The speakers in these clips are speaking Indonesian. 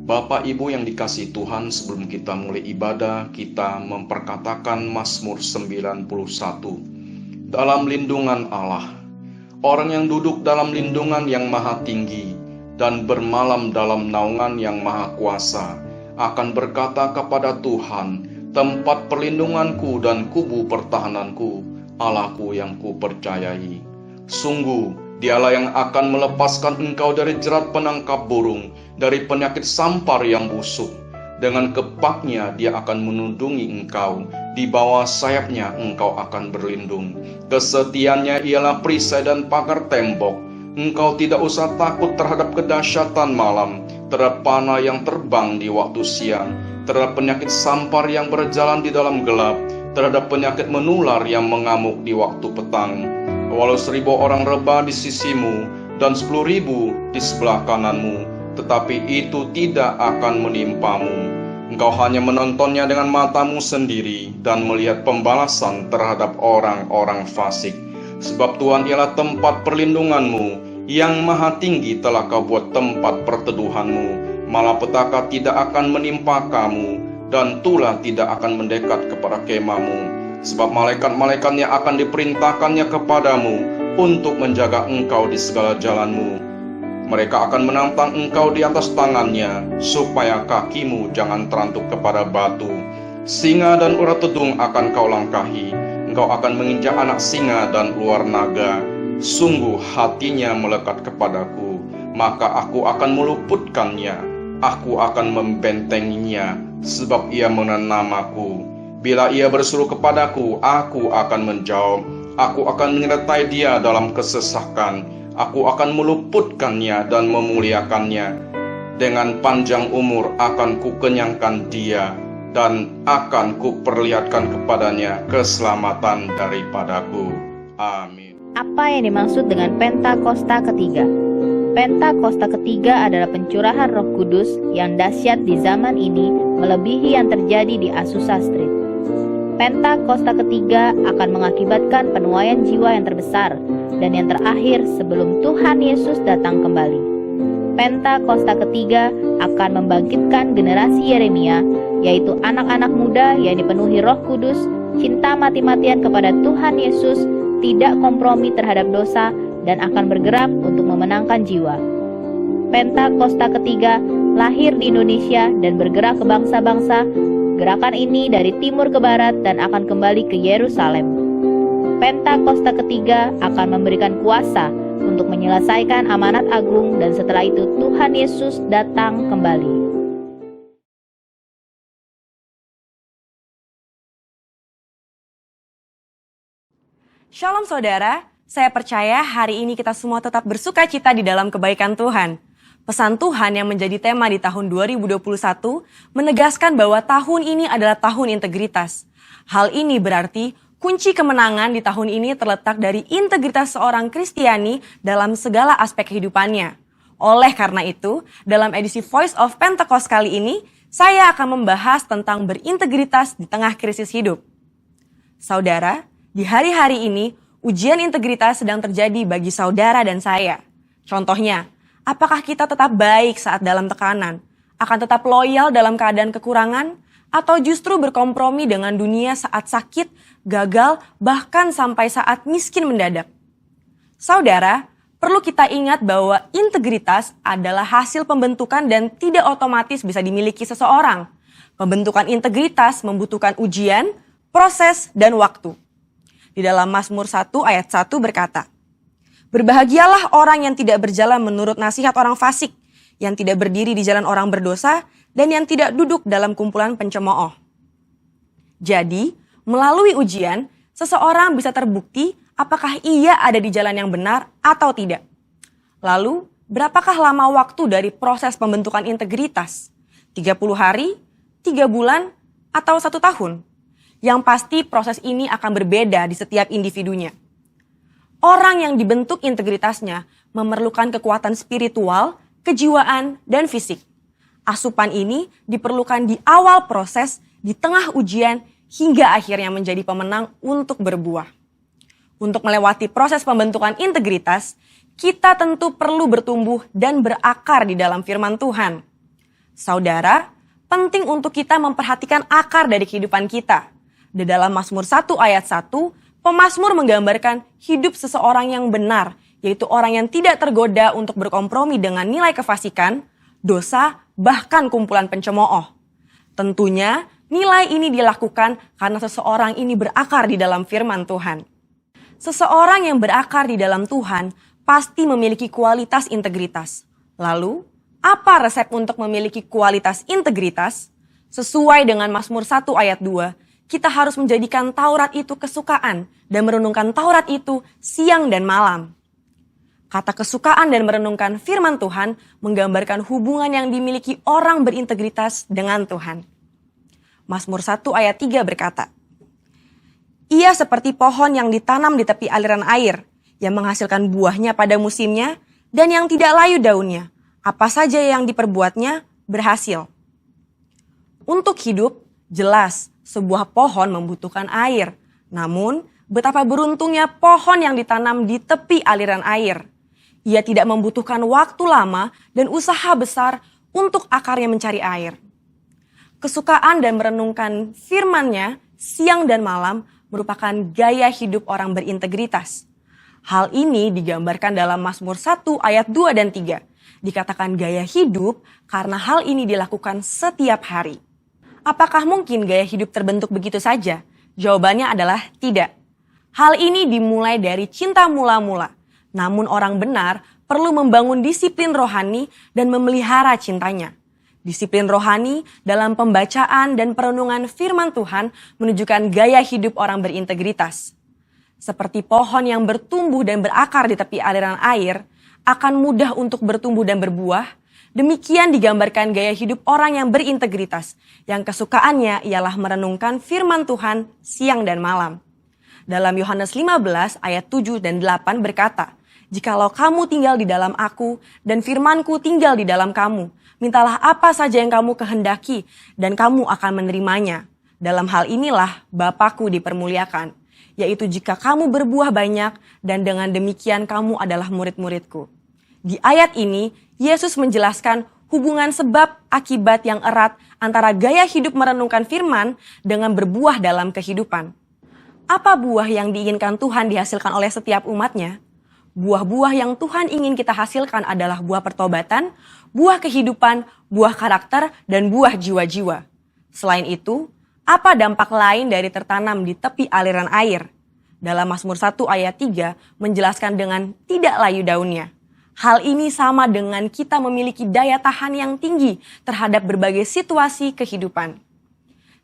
Bapak Ibu yang dikasihi Tuhan, sebelum kita mulai ibadah, kita memperkatakan Mazmur 91. Dalam lindungan Allah, orang yang duduk dalam lindungan yang maha tinggi dan bermalam dalam naungan yang maha kuasa akan berkata kepada Tuhan, tempat perlindunganku dan kubu pertahananku, Allahku yang kupercayai. Sungguh, Dialah yang akan melepaskan engkau dari jerat penangkap burung, dari penyakit sampar yang busuk. Dengan kepaknya dia akan menundungi engkau, di bawah sayapnya engkau akan berlindung. Kesetiaannya ialah perisai dan pagar tembok. Engkau tidak usah takut terhadap kedahsyatan malam, terhadap panah yang terbang di waktu siang, terhadap penyakit sampar yang berjalan di dalam gelap, terhadap penyakit menular yang mengamuk di waktu petang. Walau 1.000 orang rebah di sisimu dan 10.000 di sebelah kananmu, tetapi itu tidak akan menimpamu. Engkau hanya menontonnya dengan matamu sendiri dan melihat pembalasan terhadap orang-orang fasik. Sebab Tuhan ialah tempat perlindunganmu, yang maha tinggi telah kau buat tempat perteduhanmu. Malapetaka tidak akan menimpa kamu, dan tulah tidak akan mendekat kepada kemahmu. Sebab malaikat-malaikatnya akan diperintahkannya kepadamu untuk menjaga engkau di segala jalanmu. Mereka akan menantang engkau di atas tangannya, supaya kakimu jangan terantuk kepada batu. Singa dan urat tedung akan kau langkahi. Engkau akan menginjak anak singa dan ular naga. Sungguh hatinya melekat kepadaku, maka aku akan meluputkannya. Aku akan membentenginya, sebab ia mengenal namaku. Bila ia berseru kepadaku, aku akan menjawab. Aku akan menyertai dia dalam kesesakan. Aku akan meluputkannya dan memuliakannya. Dengan panjang umur akan kukenyangkan dia, dan akan kuperlihatkan kepadanya keselamatan daripadaku. Amin. Apa yang dimaksud dengan Pentakosta ketiga? Pentakosta ketiga adalah pencurahan Roh Kudus yang dahsyat di zaman ini, melebihi yang terjadi di Azusa Street. Pentakosta ketiga akan mengakibatkan penuaian jiwa yang terbesar dan yang terakhir sebelum Tuhan Yesus datang kembali. Pentakosta ketiga akan membangkitkan generasi Yeremia, yaitu anak-anak muda yang dipenuhi Roh Kudus, cinta mati-matian kepada Tuhan Yesus, tidak kompromi terhadap dosa, dan akan bergerak untuk memenangkan jiwa. Pentakosta ketiga lahir di Indonesia dan bergerak ke bangsa-bangsa. Gerakan ini dari timur ke barat dan akan kembali ke Yerusalem. Pentakosta ketiga akan memberikan kuasa untuk menyelesaikan amanat agung, dan setelah itu Tuhan Yesus datang kembali. Shalom saudara, saya percaya hari ini kita semua tetap bersuka cita di dalam kebaikan Tuhan. Pesan Tuhan yang menjadi tema di tahun 2021 menegaskan bahwa tahun ini adalah tahun integritas. Hal ini berarti kunci kemenangan di tahun ini terletak dari integritas seorang Kristiani dalam segala aspek kehidupannya. Oleh karena itu, dalam edisi Voice of Pentecost kali ini, saya akan membahas tentang berintegritas di tengah krisis hidup. Saudara, di hari-hari ini, ujian integritas sedang terjadi bagi saudara dan saya. Contohnya, apakah kita tetap baik saat dalam tekanan? Akan tetap loyal dalam keadaan kekurangan? Atau justru berkompromi dengan dunia saat sakit, gagal, bahkan sampai saat miskin mendadak? Saudara, perlu kita ingat bahwa integritas adalah hasil pembentukan dan tidak otomatis bisa dimiliki seseorang. Pembentukan integritas membutuhkan ujian, proses, dan waktu. Di dalam Mazmur 1 ayat 1 berkata, "Berbahagialah orang yang tidak berjalan menurut nasihat orang fasik, yang tidak berdiri di jalan orang berdosa, dan yang tidak duduk dalam kumpulan pencemooh." Jadi, melalui ujian, seseorang bisa terbukti apakah ia ada di jalan yang benar atau tidak. Lalu, berapakah lama waktu dari proses pembentukan integritas? 30 hari, 3 bulan, atau 1 tahun? Yang pasti proses ini akan berbeda di setiap individunya. Orang yang dibentuk integritasnya memerlukan kekuatan spiritual, kejiwaan, dan fisik. Asupan ini diperlukan di awal proses, di tengah ujian, hingga akhirnya menjadi pemenang untuk berbuah. Untuk melewati proses pembentukan integritas, kita tentu perlu bertumbuh dan berakar di dalam firman Tuhan. Saudara, penting untuk kita memperhatikan akar dari kehidupan kita. Di dalam Mazmur 1 ayat 1, pemazmur menggambarkan hidup seseorang yang benar, yaitu orang yang tidak tergoda untuk berkompromi dengan nilai kefasikan, dosa, bahkan kumpulan pencemooh. Tentunya, nilai ini dilakukan karena seseorang ini berakar di dalam firman Tuhan. Seseorang yang berakar di dalam Tuhan pasti memiliki kualitas integritas. Lalu, apa resep untuk memiliki kualitas integritas? Sesuai dengan Mazmur 1 ayat 2, kita harus menjadikan Taurat itu kesukaan dan merenungkan Taurat itu siang dan malam. Kata kesukaan dan merenungkan firman Tuhan menggambarkan hubungan yang dimiliki orang berintegritas dengan Tuhan. Mazmur 1 ayat 3 berkata, "Ia seperti pohon yang ditanam di tepi aliran air, yang menghasilkan buahnya pada musimnya, dan yang tidak layu daunnya. Apa saja yang diperbuatnya berhasil." Untuk hidup, jelas sebuah pohon membutuhkan air. Namun, betapa beruntungnya pohon yang ditanam di tepi aliran air. Ia tidak membutuhkan waktu lama dan usaha besar untuk akarnya mencari air. Kesukaan dan merenungkan firman-Nya siang dan malam merupakan gaya hidup orang berintegritas. Hal ini digambarkan dalam Mazmur 1 ayat 2 dan 3. Dikatakan gaya hidup karena hal ini dilakukan setiap hari. Apakah mungkin gaya hidup terbentuk begitu saja? Jawabannya adalah tidak. Hal ini dimulai dari cinta mula-mula. Namun orang benar perlu membangun disiplin rohani dan memelihara cintanya. Disiplin rohani dalam pembacaan dan perenungan firman Tuhan menunjukkan gaya hidup orang berintegritas. Seperti pohon yang bertumbuh dan berakar di tepi aliran air, akan mudah untuk bertumbuh dan berbuah. Demikian digambarkan gaya hidup orang yang berintegritas, yang kesukaannya ialah merenungkan firman Tuhan siang dan malam. Dalam Yohanes 15 ayat 7 dan 8 berkata, "Jikalau kamu tinggal di dalam aku dan firmanku tinggal di dalam kamu, mintalah apa saja yang kamu kehendaki dan kamu akan menerimanya. Dalam hal inilah Bapa-Ku dipermuliakan, yaitu jika kamu berbuah banyak dan dengan demikian kamu adalah murid-murid-Ku." Di ayat ini, Yesus menjelaskan hubungan sebab akibat yang erat antara gaya hidup merenungkan firman dengan berbuah dalam kehidupan. Apa buah yang diinginkan Tuhan dihasilkan oleh setiap umatnya? Buah-buah yang Tuhan ingin kita hasilkan adalah buah pertobatan, buah kehidupan, buah karakter, dan buah jiwa-jiwa. Selain itu, apa dampak lain dari tertanam di tepi aliran air? Dalam Mazmur 1 ayat 3 menjelaskan dengan tidak layu daunnya. Hal ini sama dengan kita memiliki daya tahan yang tinggi terhadap berbagai situasi kehidupan.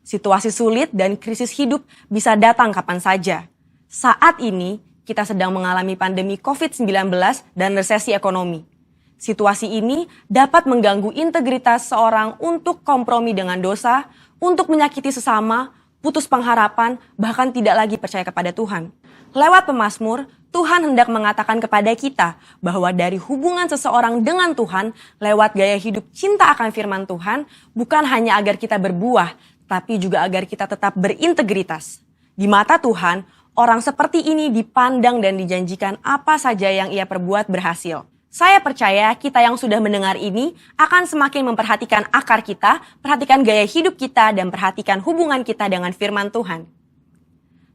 Situasi sulit dan krisis hidup bisa datang kapan saja. Saat ini, kita sedang mengalami pandemi COVID-19 dan resesi ekonomi. Situasi ini dapat mengganggu integritas seorang untuk kompromi dengan dosa, untuk menyakiti sesama, putus pengharapan, bahkan tidak lagi percaya kepada Tuhan. Lewat pemazmur, Tuhan hendak mengatakan kepada kita bahwa dari hubungan seseorang dengan Tuhan, lewat gaya hidup cinta akan firman Tuhan, bukan hanya agar kita berbuah, tapi juga agar kita tetap berintegritas. Di mata Tuhan, orang seperti ini dipandang dan dijanjikan apa saja yang ia perbuat berhasil. Saya percaya kita yang sudah mendengar ini akan semakin memperhatikan akar kita, perhatikan gaya hidup kita, dan perhatikan hubungan kita dengan firman Tuhan.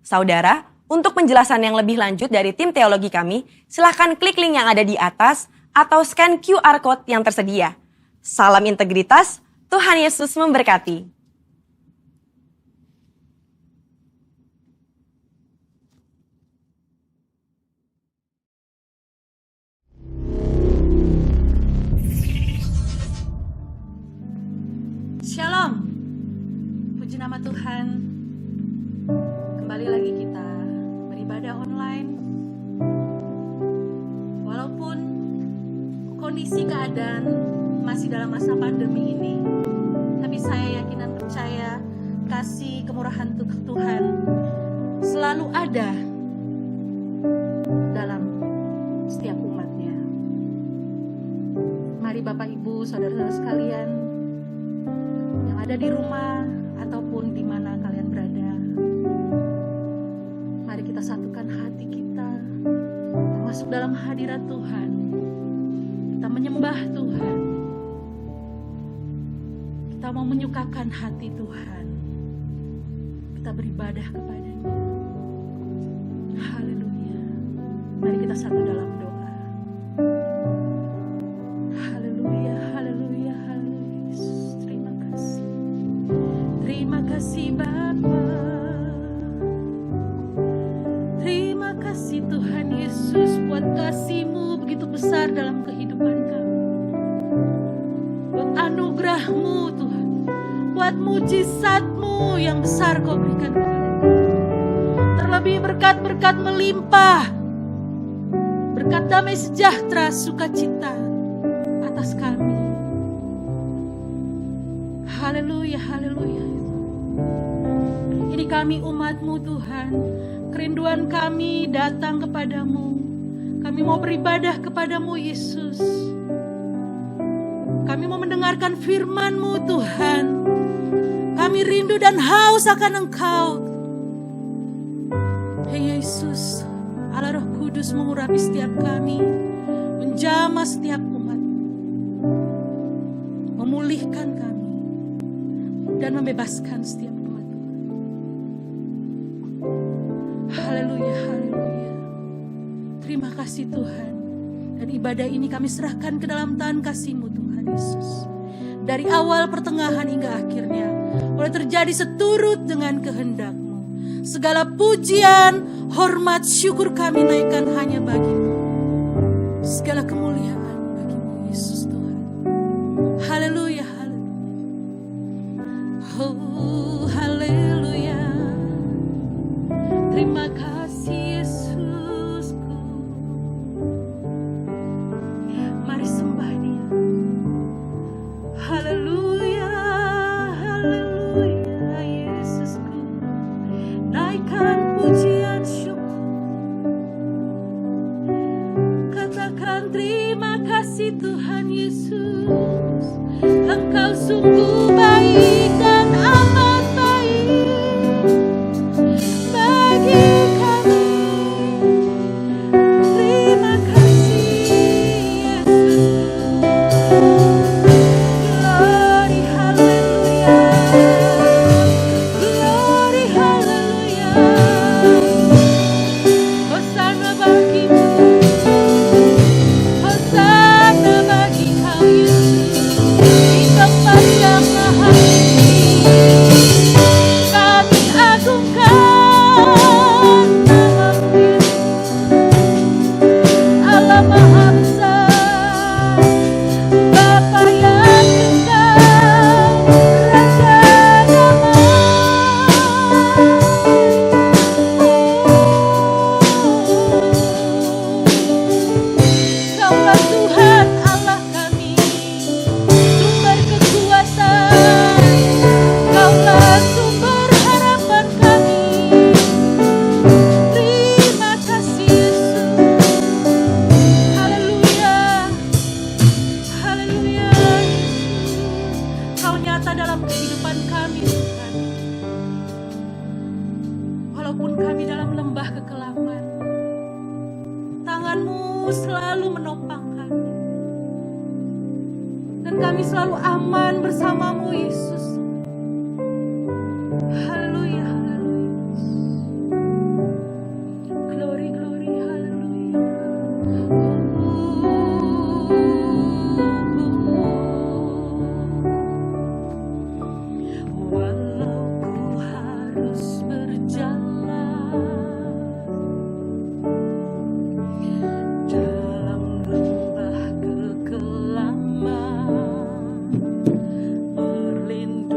Saudara, untuk penjelasan yang lebih lanjut dari tim teologi kami, silakan klik link yang ada di atas atau scan QR Code yang tersedia. Salam integritas, Tuhan Yesus memberkati. Shalom, puji nama Tuhan. Kembali lagi kita beribadah online. Walaupun kondisi keadaan masih dalam masa pandemi ini, tapi saya yakin dan percaya kasih kemurahan Tuhan selalu ada dalam setiap umatnya. Mari Bapak Ibu, saudara-saudara sekalian yang ada di rumah ataupun di mana kalian berada, mari kita satukan hati kita masuk dalam hadirat Tuhan. Kita menyembah Tuhan. mau menyukakan hati Tuhan. Kita beribadah kepada-Nya. Haleluya. Mari kita satu dalam doa. Haleluya, haleluya, haleluya. Yesus, terima kasih. Terima kasih Bapa. Terima kasih Tuhan Yesus buat kasih-Mu begitu besar dalam kehidupan kami. Buat anugerah-Mu Tuhan. Buat mujizat-Mu yang besar Kau berikan kepada kami. Terlebih berkat-berkat melimpah. Berkat damai sejahtera, sukacita atas kami. Haleluya, haleluya. Ini kami umat-Mu Tuhan. Kerinduan kami datang kepadamu. Kami mau beribadah kepadamu Yesus. Kami mau mendengarkan firman-Mu Tuhan. Kami rindu dan haus akan Engkau. Hei Yesus, Allah Roh Kudus mengurapi setiap kami. Menjamah setiap umat. Memulihkan kami. Dan membebaskan setiap umat. Haleluya, haleluya. Terima kasih Tuhan. Dan ibadah ini kami serahkan ke dalam tangan kasih-Mu Tuhan Yesus. Dari awal, pertengahan hingga akhirnya. Boleh terjadi seturut dengan kehendak-Mu. Segala pujian, hormat, syukur kami naikkan hanya bagi-Mu. Segala kemuliaan bagi-Mu Yesus Tuhan. Haleluya, haleluya. Oh, haleluya. Terima kasih Yesusku. Mari sembah Dia. Haleluya, haleluya Yesusku. Naikkan pujian syukur. Katakan terima kasih Tuhan Yesus. Engkau sungguh baik dan amat baik bagi kami. Terima kasih Yesus. Glory haleluya. Glory haleluya. Hosana bagi-Mu. Hosana bagi Kau Yesus. Di tempat yang maha tinggi. Kami agungkan nama-Mu Yesus. Allah Maha Besar, Bapa yang kekal, Raja damai. Kaulah Tuhan Allah kami, sumber kekuatan. Kaulah sumber harapan kami. Terima kasih Yesus. Haleluya. Haleluya Yesus. Kau nyata dalam kehidupan kami Tuhan. Walaupun kami dalam lembah kekelaman, tangan-Mu selalu menopang kami. Dan kami selalu aman bersama-Mu Yesus. Haleluya, haleluya. Glory, glory, haleluya. Walau ku harus berjalan dalam lembah kekelaman, berlindung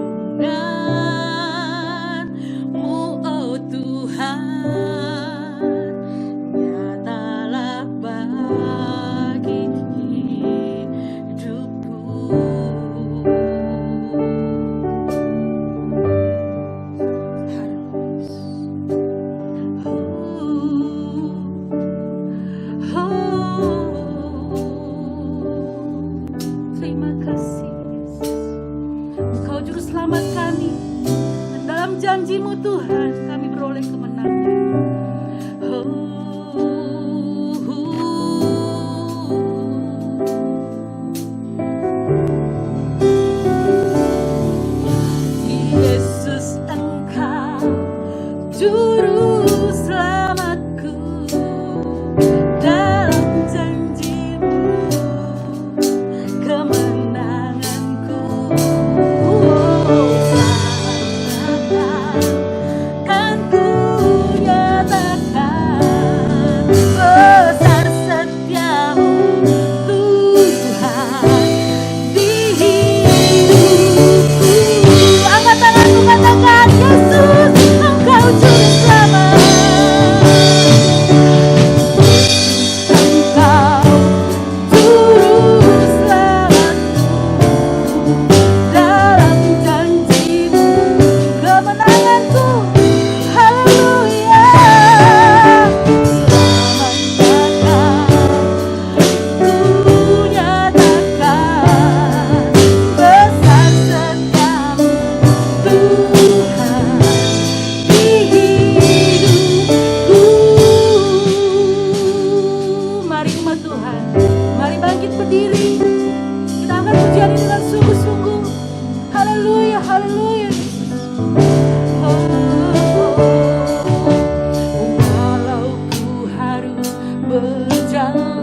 bangkit berdiri. Kita akan pujian ini dengan sungguh-sungguh. Haleluya, haleluya. Walau ku harus berjalan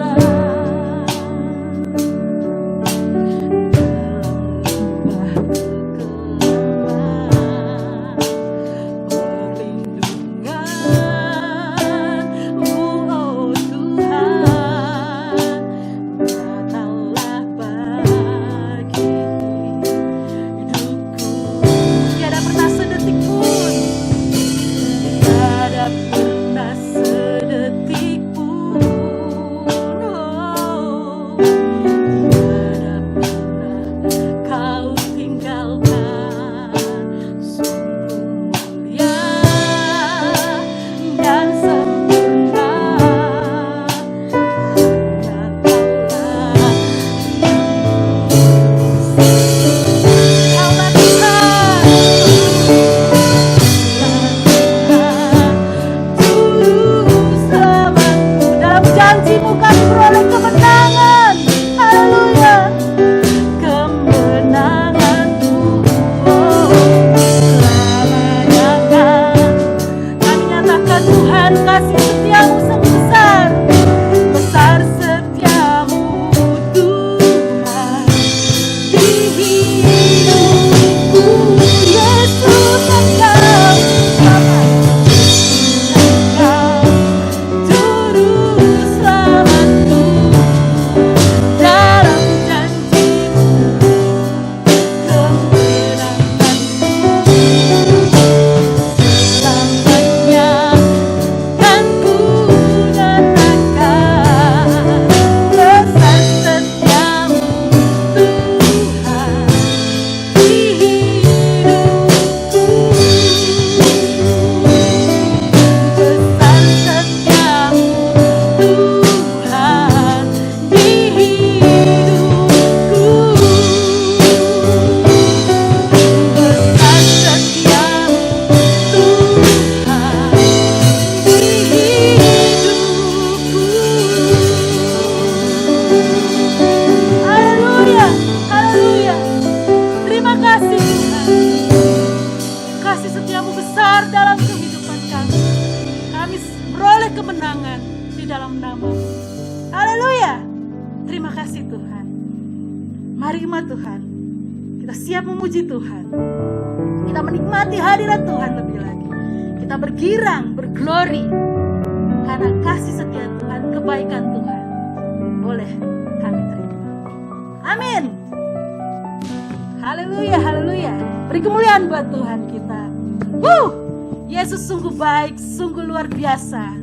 Yesus sungguh baik, sungguh luar biasa.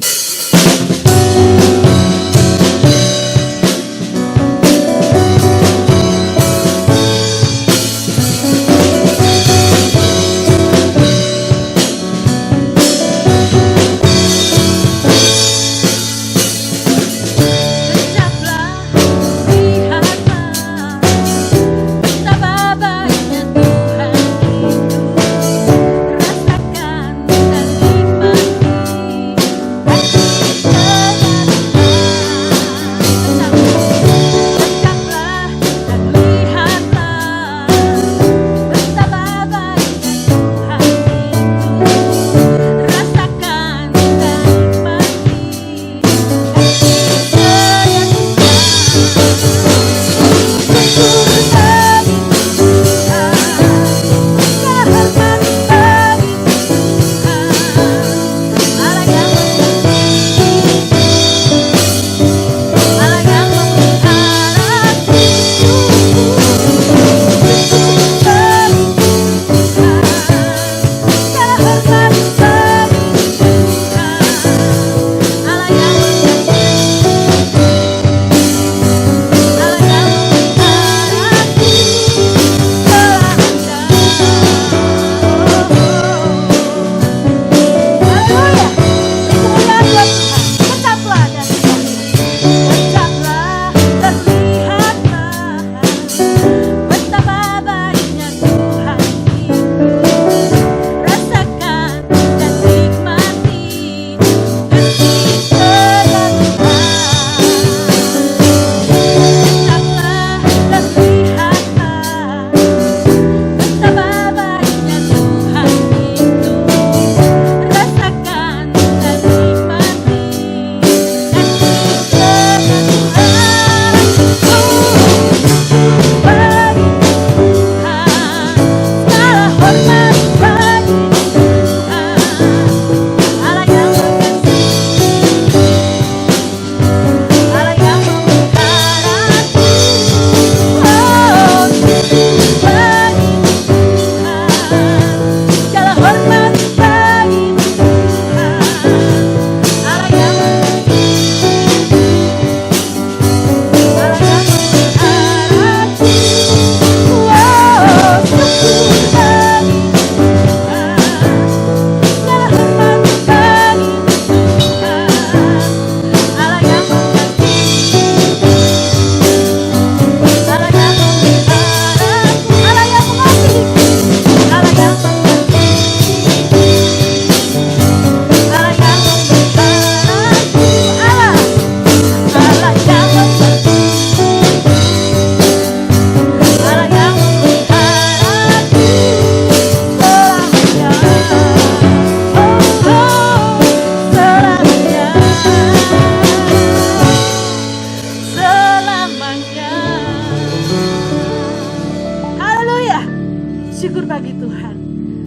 syukur bagi Tuhan.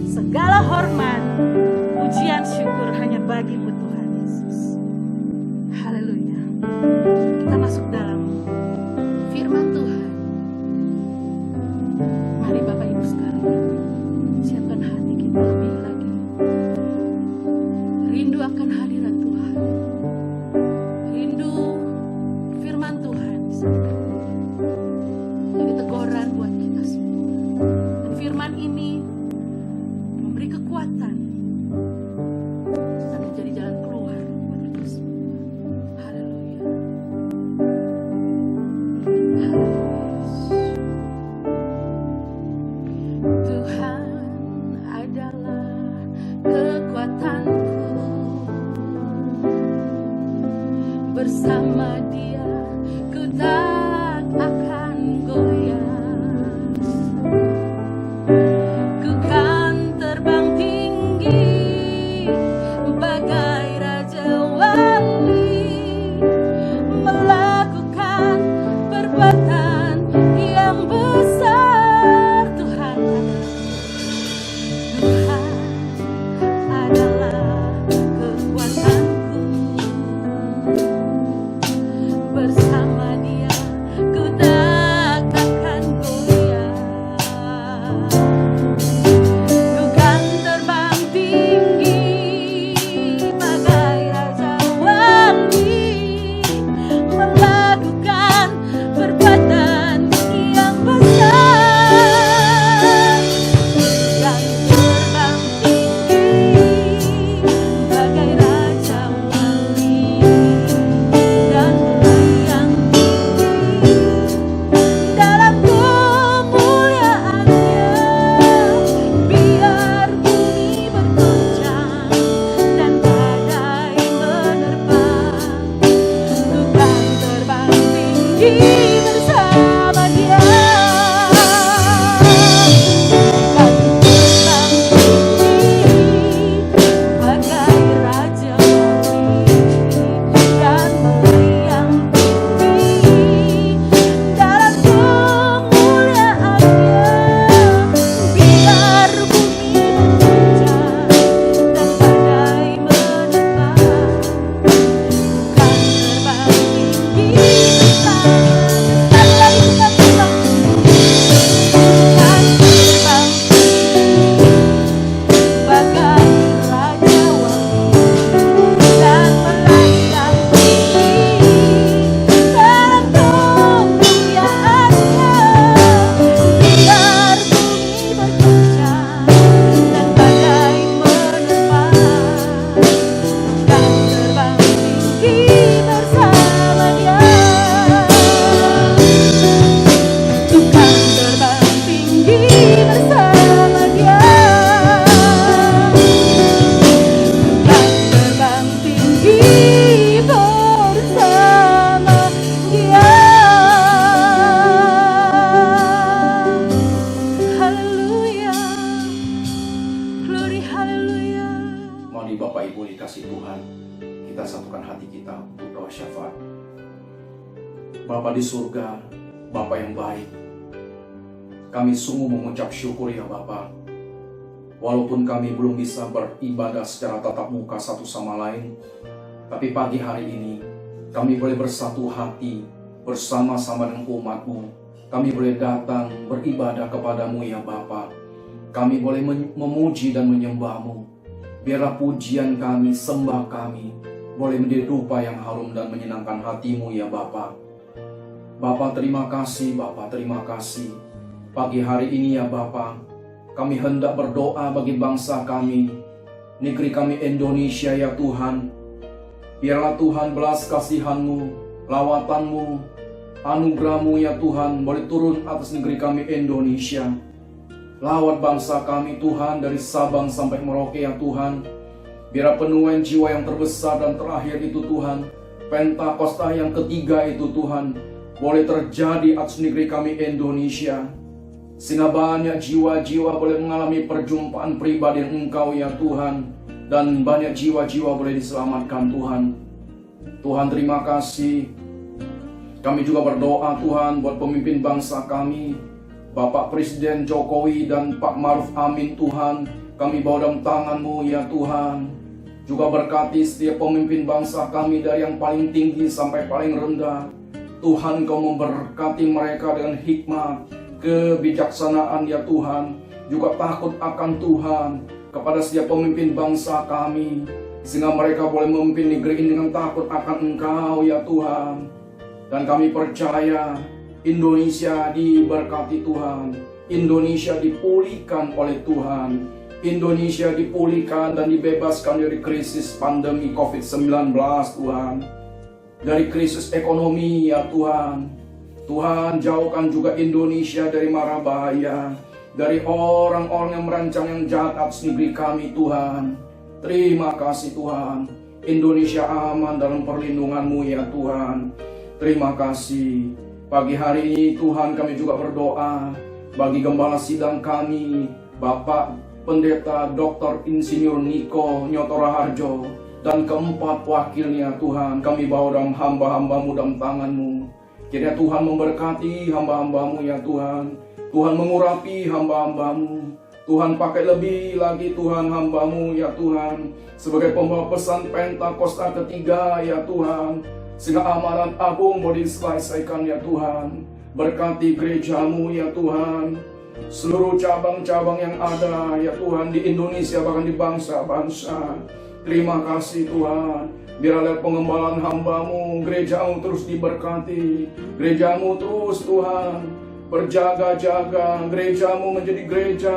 Segala hormat, pujian, syukur hanya bagimu Tuhan Yesus. Haleluya. Kita masuk dalam firman Tuhan. Mari Bapak Ibu sekalian, siapkan hati kita lebih lagi. Rindu akan hadirat Tuhan. Rindu firman Tuhan. Ini teguran buat kita semua. Dan firman ini memberi kekuatan dan menjadi jalan keluar buat kita semua. Haleluya. Tuhan adalah kekuatanku, bersama Dia ku tak akan goyah. Ku kan terbang tinggi bagai raja wali, melakukan perbuatan yang besar. Tuhan adalah kekuatanku, bersama Dia ku tak akan goyah. Ku kan terbang tinggi bagai raja wali, melakukan perbuatan yang besar. Kan terbang tinggi bagai raja wali, dan melayang tinggi dalam kemuliaannya. Biar bumi bergoncang dan badai menerpa, ku kan terbang tinggi bersama Dia. Kan terbang tinggi bagai raja wali, dan melayang tinggi dalam kemuliaannya. Biar bumi bergoncang dan badai menerpa, kan terbang tinggi bersama. Sekali lagi kita terbang tinggi, kan terbang tinggi bagai raja wali, dan melayang tinggi dalam kemuliaannya. Biar bumi bergoncang dan badai menerpa, kan terbang tinggi bersama Dia. Ku kan terbang tinggi bersama Dia. Kan terbang tinggi bersama Dia. Haleluya. Glory, haleluya. Mari Bapak Ibu dikasih Tuhan, kita satukan hati kita untuk doa syafaat. Bapa di surga, Bapa yang baik, kami sungguh mengucap syukur ya Bapa. Walaupun kami belum bisa beribadah secara tatap muka satu sama lain, tapi pagi hari ini kami boleh bersatu hati bersama-sama dengan umat-Mu. Kami boleh datang beribadah kepadamu ya Bapa. Kami boleh memuji dan menyembah-Mu. Biarlah pujian kami, sembah kami boleh menjadi rupa yang harum dan menyenangkan hati-Mu ya Bapa. Bapa terima kasih, Bapa terima kasih. Pagi hari ini ya Bapa, kami hendak berdoa bagi bangsa kami, negeri kami Indonesia ya Tuhan. Biarlah Tuhan belas kasihan-Mu, lawatan-Mu, anugerah-Mu ya Tuhan boleh turun atas negeri kami Indonesia. Lawat bangsa kami Tuhan dari Sabang sampai Merauke ya Tuhan. Biar penuaian jiwa yang terbesar dan terakhir itu Tuhan, Pentakosta yang ketiga itu Tuhan, boleh terjadi atas negeri kami Indonesia. Sehingga banyak jiwa-jiwa boleh mengalami perjumpaan pribadi dengan Engkau ya Tuhan, dan banyak jiwa-jiwa boleh diselamatkan Tuhan. Tuhan terima kasih. Kami juga berdoa Tuhan buat pemimpin bangsa kami, Bapak Presiden Jokowi dan Pak Maruf Amin Tuhan, kami bawa dalam tangan-Mu ya Tuhan. Juga berkati setiap pemimpin bangsa kami dari yang paling tinggi sampai paling rendah. Tuhan, Kau memberkati mereka dengan hikmat, kebijaksanaan ya Tuhan. Juga takut akan Tuhan kepada setiap pemimpin bangsa kami, sehingga mereka boleh memimpin negeri ini dengan takut akan Engkau ya Tuhan. Dan kami percaya Indonesia diberkati Tuhan, Indonesia dipulihkan oleh Tuhan, Indonesia dipulihkan dan dibebaskan dari krisis pandemi COVID-19 Tuhan, dari krisis ekonomi ya Tuhan. Tuhan, jauhkan juga Indonesia dari mara bahaya, dari orang-orang yang merancang yang jahat atas negeri kami Tuhan. Terima kasih Tuhan, Indonesia aman dalam perlindungan-Mu ya Tuhan. Terima kasih. Pagi hari ini Tuhan, kami juga berdoa bagi gembala sidang kami, Bapak Pendeta Dr. Insinyur Niko Nyotora Harjo, dan keempat wakilnya Tuhan, kami bawa dalam hamba-hamba-Mu dalam tangan-Mu. Kiranya Tuhan memberkati hamba-hamba-Mu ya Tuhan. Tuhan mengurapi hamba-hamba-Mu. Tuhan pakai lebih lagi Tuhan hamba-Mu ya Tuhan, sebagai pembawa pesan Pentakosta ketiga ya Tuhan, sehingga amanat agung boleh diselesaikan ya Tuhan. Berkati gereja-Mu ya Tuhan, seluruh cabang-cabang yang ada ya Tuhan di Indonesia, bahkan di bangsa-bangsa. Terima kasih Tuhan. Biarlah pengembalaan hamba-Mu, gereja-Mu terus diberkati. Gereja-Mu terus Tuhan berjaga-jaga. Gereja-Mu menjadi gereja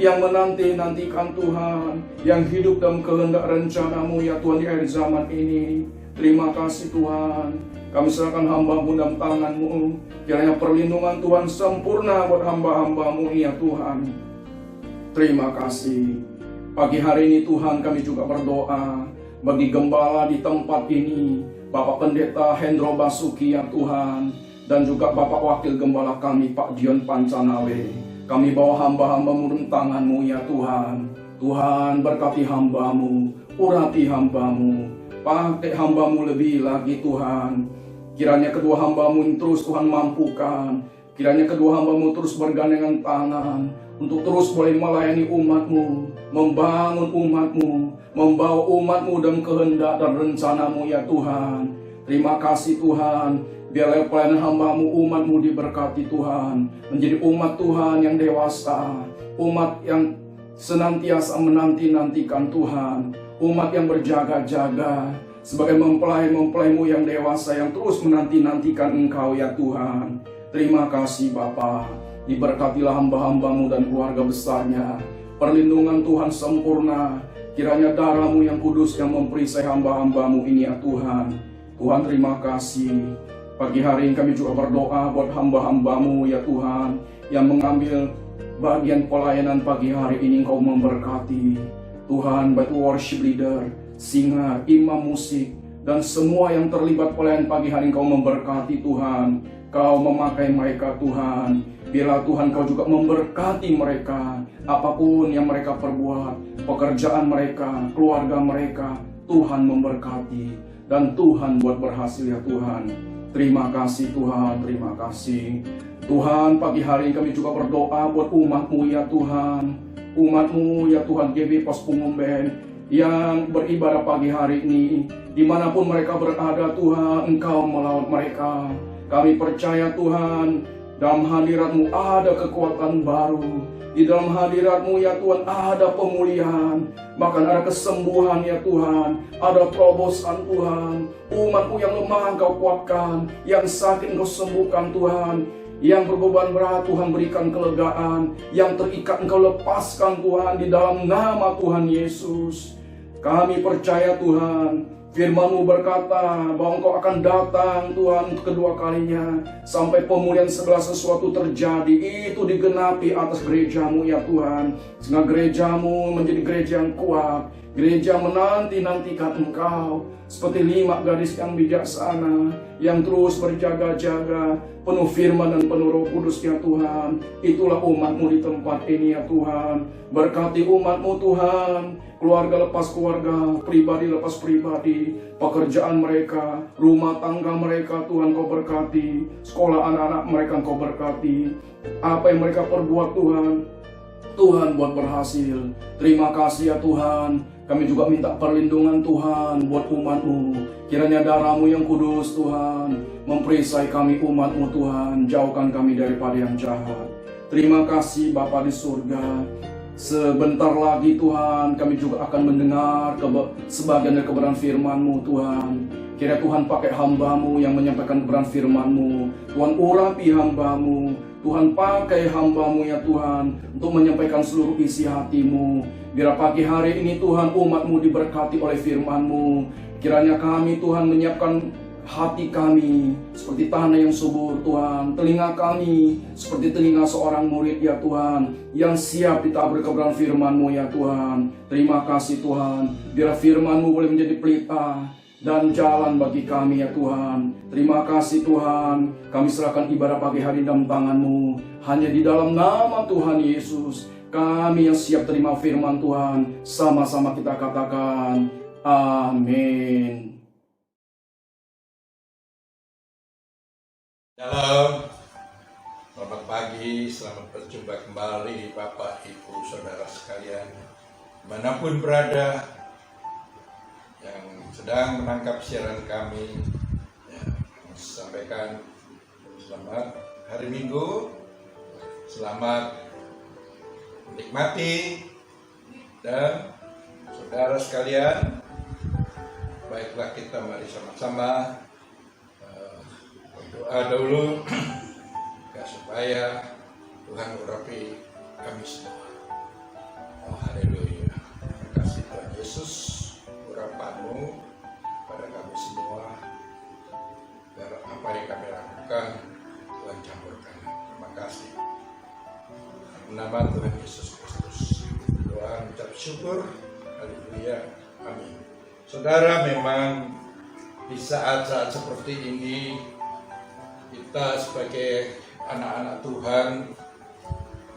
yang menanti-nantikan Tuhan, yang hidup dalam kehendak rencana-Mu ya Tuhan di akhir zaman ini. Terima kasih Tuhan. Kami serahkan hamba-Mu dalam tangan-Mu. Kiranya perlindungan Tuhan sempurna buat hamba-hamba-Mu ya Tuhan. Terima kasih. Pagi hari ini Tuhan, kami juga berdoa bagi gembala di tempat ini, Bapak Pendeta Hendro Basuki ya Tuhan, dan juga Bapak Wakil Gembala kami Pak Dion Pancanawe. Kami bawa hamba-hamba-Mu dalam tangan-Mu ya Tuhan. Tuhan, berkati hamba-Mu, urapi hamba-Mu, pakai hamba-Mu lebih lagi Tuhan. Kiranya kedua hamba-Mu ini terus Tuhan mampukan. Kiranya kedua hamba-Mu terus bergandengan tangan untuk terus boleh melayani umat-Mu, membangun umat-Mu, membawa umat-Mu dalam kehendak dan rencana-Mu ya Tuhan. Terima kasih Tuhan. Biarlah pelayanan hamba-Mu, umat-Mu diberkati Tuhan, menjadi umat Tuhan yang dewasa, umat yang senantiasa menanti-nantikan Tuhan, umat yang berjaga-jaga sebagai mempelai-mempelai-Mu yang dewasa, yang terus menanti-nantikan Engkau ya Tuhan. Terima kasih Bapa. Diberkatilah hamba-hamba-Mu dan keluarga besarnya. Perlindungan Tuhan sempurna. Kiranya darah-Mu yang kudus yang memperisai hamba-hamba-Mu ini ya Tuhan. Tuhan, terima kasih. Pagi hari ini kami juga berdoa buat hamba-hamba-Mu ya Tuhan, yang mengambil bagian pelayanan pagi hari ini. Engkau memberkati Tuhan, baik worship leader, singer, imam musik, dan semua yang terlibat pelayanan pagi hari. Engkau memberkati Tuhan. Kau memakai mereka Tuhan. Biarlah Tuhan Kau juga memberkati mereka, apapun yang mereka perbuat, pekerjaan mereka, keluarga mereka, Tuhan memberkati, dan Tuhan buat berhasil ya Tuhan. Terima kasih Tuhan, terima kasih Tuhan. Pagi hari ini kami juga berdoa buat umat-Mu ya Tuhan. Umat-Mu ya Tuhan, GB Pos Pungumben yang beribadah pagi hari ini, dimanapun mereka berada Tuhan, Engkau melawat mereka. Kami percaya Tuhan, dalam hadirat-Mu ada kekuatan baru. Di dalam hadirat-Mu ya Tuhan ada pemulihan, bahkan ada kesembuhan ya Tuhan, ada terobosan Tuhan. Umat-Mu yang lemah Engkau kuatkan, yang sakit Engkau sembuhkan Tuhan, yang berbeban berat Tuhan berikan kelegaan, yang terikat Engkau lepaskan Tuhan di dalam nama Tuhan Yesus. Kami percaya Tuhan, Firman-Mu berkata bahwa Engkau akan datang Tuhan untuk kedua kalinya, sampai pemulihan segala sesuatu terjadi. Itu digenapi atas gereja-Mu ya Tuhan, sehingga gereja-Mu menjadi gereja yang kuat, Gereja menanti-nantikan Engkau seperti 5 gadis yang bijaksana yang terus berjaga-jaga, penuh firman dan penuh Roh Kudus ya Tuhan. Itulah umat-Mu di tempat ini ya Tuhan. Berkati umat-Mu Tuhan, keluarga lepas keluarga, pribadi lepas pribadi, pekerjaan mereka, rumah tangga mereka Tuhan Kau berkati, sekolah anak-anak mereka Kau berkati, apa yang mereka perbuat Tuhan buat berhasil. Terima kasih ya Tuhan. Kami juga minta perlindungan Tuhan buat umat-Mu. Kiranya darah-Mu yang kudus Tuhan memperisai kami umat-Mu Tuhan. Jauhkan kami daripada yang jahat. Terima kasih Bapa di surga. Sebentar lagi Tuhan kami juga akan mendengar sebagian dari kebenaran firman-Mu Tuhan. Kiranya Tuhan pakai hamba-Mu yang menyampaikan kebenaran firman-Mu. Tuhan urapi hamba-Mu. Tuhan pakai hamba-Mu ya Tuhan untuk menyampaikan seluruh isi hati-Mu. Biar pagi hari ini Tuhan umat-Mu diberkati oleh firman-Mu. Kiranya kami Tuhan menyiapkan hati kami seperti tanah yang subur Tuhan. Telinga kami seperti telinga seorang murid ya Tuhan, yang siap ditabur kebenaran firman-Mu ya Tuhan. Terima kasih Tuhan. Biar firman-Mu boleh menjadi pelita dan jalan bagi kami ya Tuhan. Terima kasih Tuhan. Kami serahkan ibadah pagi hari dalam tangan-Mu. Hanya di dalam nama Tuhan Yesus kami yang siap terima firman Tuhan, sama-sama kita katakan amin. Shalom, selamat pagi, selamat berjumpa kembali Bapak, Ibu, Saudara sekalian, dimanapun berada, yang sedang menangkap siaran kami, ya, sampaikan selamat hari Minggu, selamat menikmati, dan saudara sekalian, baiklah kita mari sama-sama berdoa dulu supaya Tuhan urapi kami semua. Oh haleluya. Terima kasih Tuhan Yesus, urapan-Mu pada kami semua, biar apa yang kami lakukan Tuhan campurkan. Terima kasih. Nama Tuhan Yesus Kristus. Doa mengucap syukur. Haleluya. Amin. Saudara, memang di saat-saat seperti ini kita sebagai anak-anak Tuhan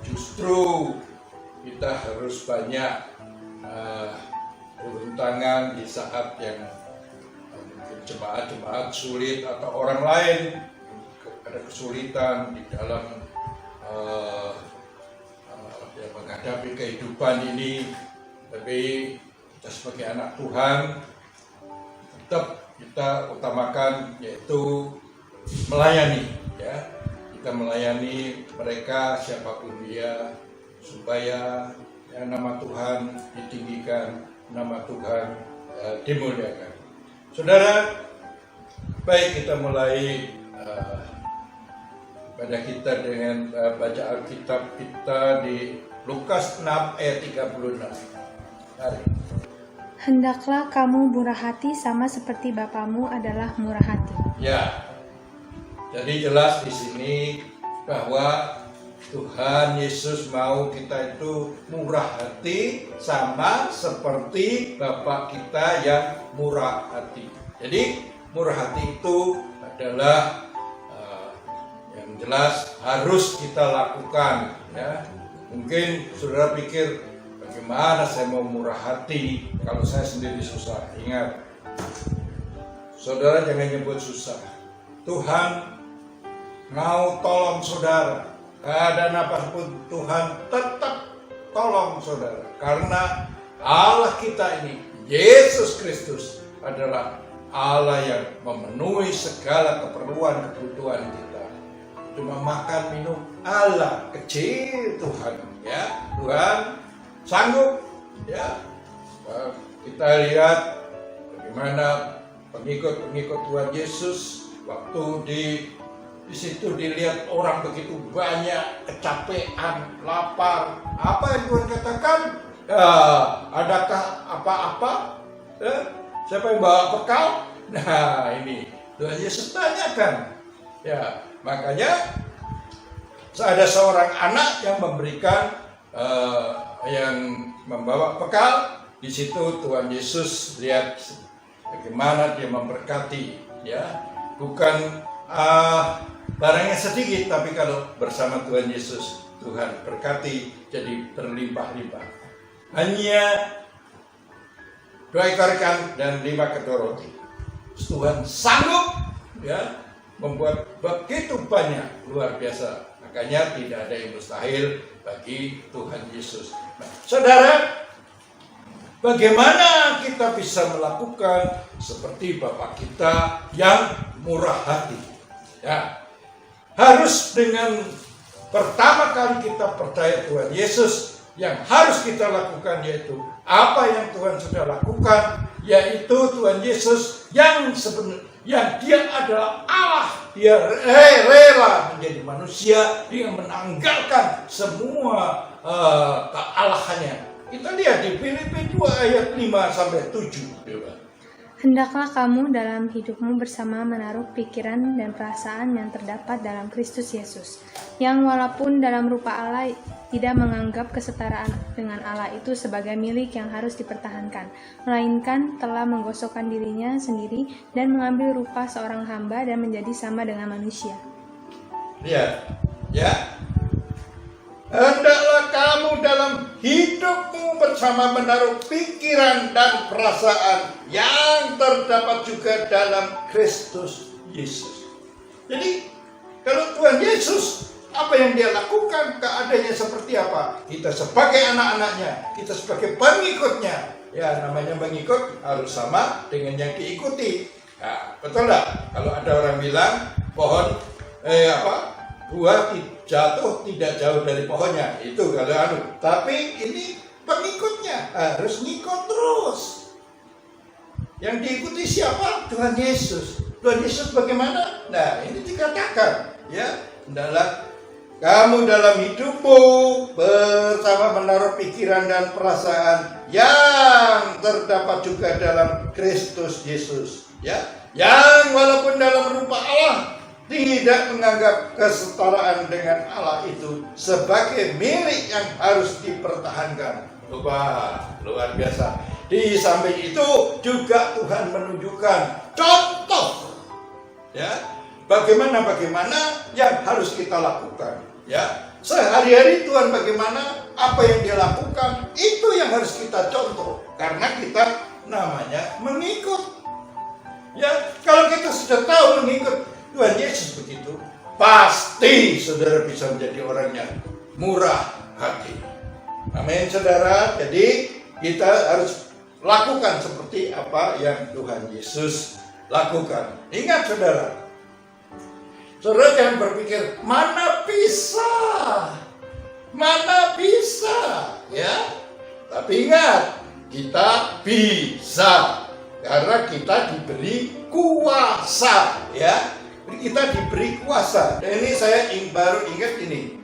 justru kita harus banyak turun tangan di saat yang mungkin jemaat-jemaat sulit atau orang lain ada kesulitan di dalam menghadapi kehidupan ini. Tapi kita sebagai anak Tuhan tetap kita utamakan yaitu melayani, ya. Kita melayani mereka siapapun dia, supaya ya, nama Tuhan ditinggikan, nama Tuhan dimuliakan. Saudara, baik kita mulai pada kita dengan baca Alkitab kita di Lukas 6 ayat 36. Mari. Hendaklah kamu murah hati sama seperti Bapamu adalah murah hati. Ya. Jadi jelas di sini bahwa Tuhan Yesus mau kita itu murah hati sama seperti Bapa kita yang murah hati. Jadi murah hati itu adalah yang jelas harus kita lakukan, ya. Mungkin saudara pikir, bagaimana saya mau murah hati kalau saya sendiri susah? Ingat, saudara jangan nyebut susah. Tuhan mau tolong saudara. Keadaan apapun Tuhan tetap tolong saudara. Karena Allah kita ini, Yesus Kristus, adalah Allah yang memenuhi segala kebutuhan kita. Cuma makan minum Allah kecil Tuhan, ya. Tuhan sanggup, ya. Kita lihat bagaimana pengikut Tuhan Yesus waktu di situ dilihat orang begitu banyak, kecapean, lapar. Apa yang Tuhan katakan? Adakah apa-apa? Siapa yang bawa bekal? Nah, ini Tuhan Yesus tanyakan. Ya, makanya ada seorang anak yang memberikan, yang membawa bekal, Di situ Tuhan Yesus lihat bagaimana dia memberkati, ya. Bukan barangnya sedikit, tapi kalau bersama Tuhan Yesus, Tuhan berkati jadi berlimpah-limpah. Hanya 2 ekor ikan dan 5 kedua roti. Tuhan sanggup, ya, membuat begitu banyak, luar biasa. Makanya tidak ada yang mustahil bagi Tuhan Yesus. Nah, saudara, bagaimana kita bisa melakukan seperti Bapa kita yang murah hati? Ya, harus dengan pertama kali kita percaya Tuhan Yesus, yang harus kita lakukan yaitu apa yang Tuhan sudah lakukan, yaitu Tuhan Yesus yang dia adalah Allah, dia rela menjadi manusia dengan menanggalkan semua kealahannya. Kita lihat di Filipi 2 ayat 5-7. Hendaklah kamu dalam hidupmu bersama menaruh pikiran dan perasaan yang terdapat dalam Kristus Yesus, yang walaupun dalam rupa Allah tidak menganggap kesetaraan dengan Allah itu sebagai milik yang harus dipertahankan, melainkan telah menggosokkan dirinya sendiri dan mengambil rupa seorang hamba dan menjadi sama dengan manusia. Lihat, ya. Hendaklah kamu dalam hidupmu bersama menaruh pikiran dan perasaan yang terdapat juga dalam Kristus Yesus. Jadi, kalau Tuhan Yesus, apa yang dia lakukan, keadaannya seperti apa? Kita sebagai anak-anaknya, kita sebagai pengikutnya. Ya, namanya mengikut harus sama dengan yang diikuti. Nah, betul enggak? Kalau ada orang bilang pohon buah jatuh tidak jauh dari pohonnya, itu kalau tapi ini pengikutnya harus ngikut terus. Yang diikuti siapa? Tuhan Yesus. Tuhan Yesus bagaimana? Nah, ini dikatakan, ya, hendaklah kamu dalam hidupmu bersama menaruh pikiran dan perasaan yang terdapat juga dalam Kristus Yesus, ya, yang walaupun dalam rupa Allah tidak menganggap kesetaraan dengan Allah itu sebagai milik yang harus dipertahankan. Wah, luar biasa. Di samping itu juga Tuhan menunjukkan contoh, ya, bagaimana yang harus kita lakukan, ya. Sehari-hari Tuhan bagaimana, apa yang dia lakukan, itu yang harus kita contoh, karena kita namanya mengikut. Ya, kalau kita sudah tahu mengikut Tuhan Yesus begitu, pasti saudara bisa menjadi orang yang murah hati. Amin, saudara. Jadi kita harus lakukan seperti apa yang Tuhan Yesus lakukan. Ingat, saudara, jangan berpikir mana bisa, ya. Tapi ingat, kita bisa karena kita diberi kuasa, ya. Kita diberi kuasa. Dan ini saya baru ingat ini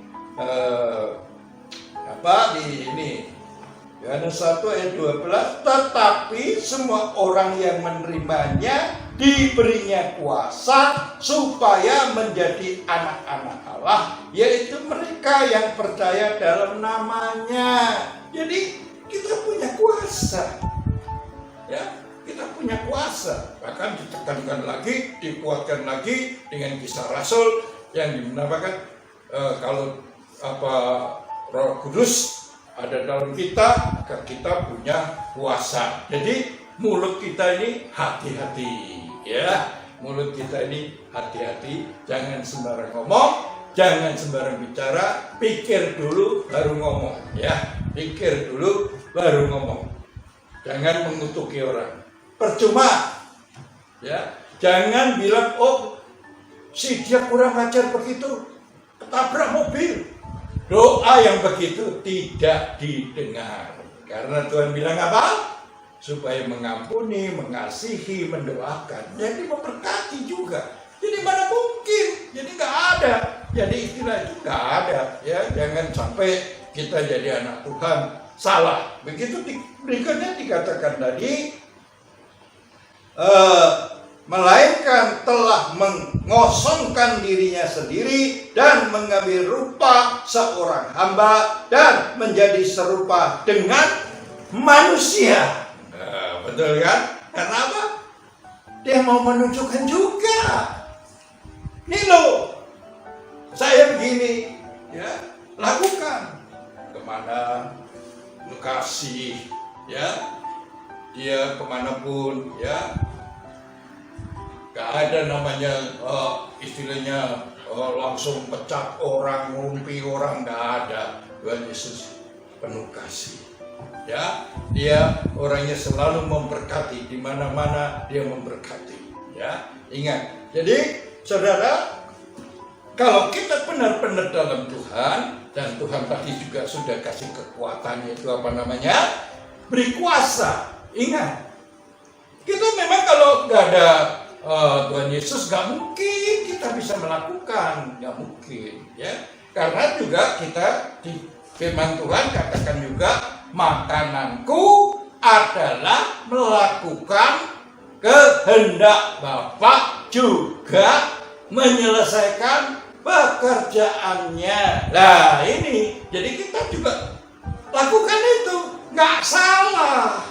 Yohanes 1 ayat 12, tetapi semua orang yang menerimanya diberinya kuasa supaya menjadi anak-anak Allah, yaitu mereka yang percaya dalam namanya. Jadi kita punya kuasa, ya. Kita punya kuasa, bahkan ditekankan lagi, dikuatkan lagi dengan kisah Rasul yang dinamakan Roh Kudus ada dalam kita, maka kita punya kuasa. Jadi mulut kita ini hati-hati, ya. Mulut kita ini hati-hati, jangan sembarang ngomong, jangan sembarang bicara, pikir dulu baru ngomong, ya. Pikir dulu baru ngomong. Jangan mengutuki orang. Percuma, ya. Jangan bilang, oh, si dia kurang ajar begitu, ketabrak mobil. Doa yang begitu tidak didengar. Karena Tuhan bilang apa? Supaya mengampuni, mengasihi, mendoakan. Jadi memberkati juga. Jadi mana mungkin? Jadi nggak ada. Jadi istilah itu nggak ada. Ya, jangan sampai kita jadi anak Tuhan salah. Begitu berikutnya dikatakan tadi. Melainkan telah mengosongkan dirinya sendiri dan mengambil rupa seorang hamba dan menjadi serupa dengan manusia. Betul kan? Karena apa? Dia mau menunjukkan juga. Nih loh, saya begini, ya, lakukan. Kemana lu kasih, ya, dia kemanapun, ya, gak ada namanya istilahnya langsung pecat orang, ngumpi orang, gak ada. Tuhan Yesus penuh kasih, ya, dia orangnya selalu memberkati, di mana-mana dia memberkati, ya. Ingat, jadi saudara, kalau kita benar-benar dalam Tuhan, dan Tuhan tadi juga sudah kasih kekuatan, itu apa namanya? Beri kuasa. Ingat, kita memang kalau nggak ada Tuhan Yesus, nggak mungkin kita bisa melakukan, nggak mungkin, ya. Karena juga kita di firman Tuhan katakan juga, makananku adalah melakukan kehendak Bapa, juga menyelesaikan pekerjaannya. Nah ini, jadi kita juga lakukan itu. Nggak salah.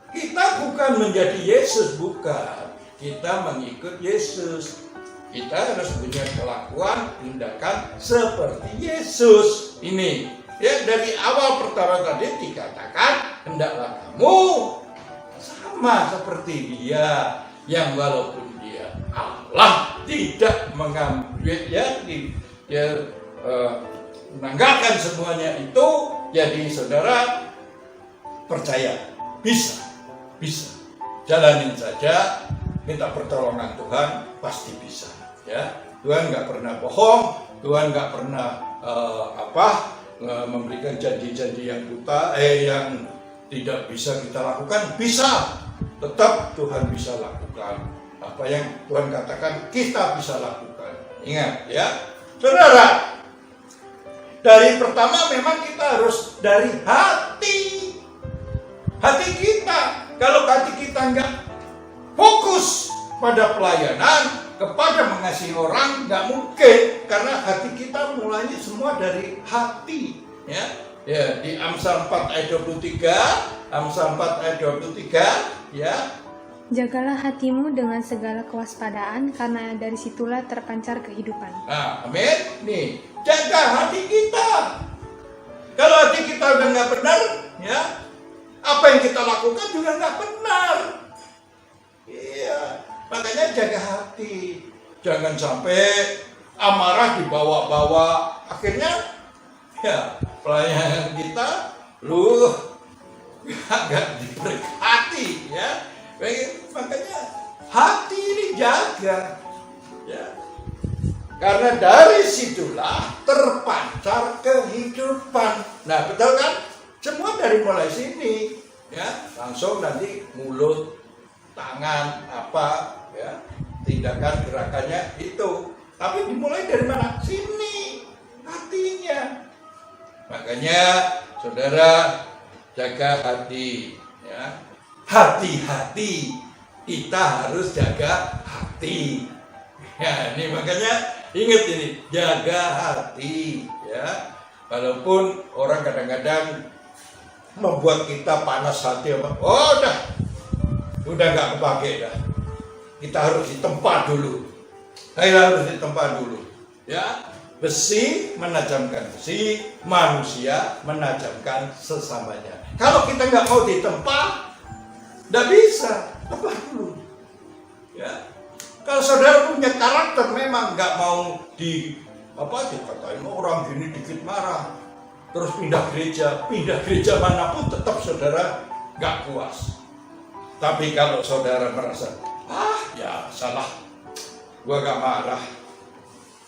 Kita bukan menjadi Yesus, bukan. Kita mengikut Yesus. Kita harus punya kelakuan, tindakan seperti Yesus. Ini, ya, dari awal pertama tadi dikatakan, hendaklah kamu sama seperti Dia, yang walaupun Dia Allah tidak mengambil, ya, menanggalkan semuanya itu. Jadi saudara percaya, bisa, jalanin saja, minta pertolongan Tuhan, pasti bisa, ya. Tuhan nggak pernah bohong, Tuhan nggak pernah memberikan janji-janji yang buta, yang tidak bisa kita lakukan. Bisa, tetap Tuhan bisa lakukan apa yang Tuhan katakan kita bisa lakukan. Ingat, ya, saudara. Dari pertama memang kita harus dari hati kita. Kalau hati kita nggak fokus pada pelayanan, kepada mengasihi orang, nggak mungkin. Karena hati kita mulainya semua dari hati, ya. Ya, di Amsal 4 ayat 23, ya. Jagalah hatimu dengan segala kewaspadaan, karena dari situlah terpancar kehidupan. Nah, amin. Nih, jaga hati kita. Kalau hati kita udah nggak benar, ya, apa yang kita lakukan juga nggak benar. Iya, makanya jaga hati. Jangan sampai amarah dibawa-bawa. Akhirnya, ya, pelayanan kita, lu nggak diberkati, ya. Makanya hati ini jaga, ya. Karena dari situlah terpancar kehidupan. Nah, betul kan? Semua dari mulai sini, ya. Langsung nanti mulut, tangan, apa, ya, tindakan gerakannya itu. Tapi dimulai dari mana? Sini, hatinya. Makanya saudara jaga hati, ya. Hati-hati, kita harus jaga hati. Ya, ini makanya ingat ini, jaga hati, ya. Walaupun orang kadang-kadang membuat kita panas hati, udah nggak kepake dah. Kita harus ditempa dulu. Ya. Besi menajamkan besi, manusia menajamkan sesamanya. Kalau kita nggak mau ditempa, nggak bisa, apa dulu, ya. Kalau saudara punya karakter memang nggak mau dikatain orang gini dikit marah, terus pindah gereja manapun tetap saudara nggak puas. Tapi kalau saudara merasa, ya salah, gua nggak marah,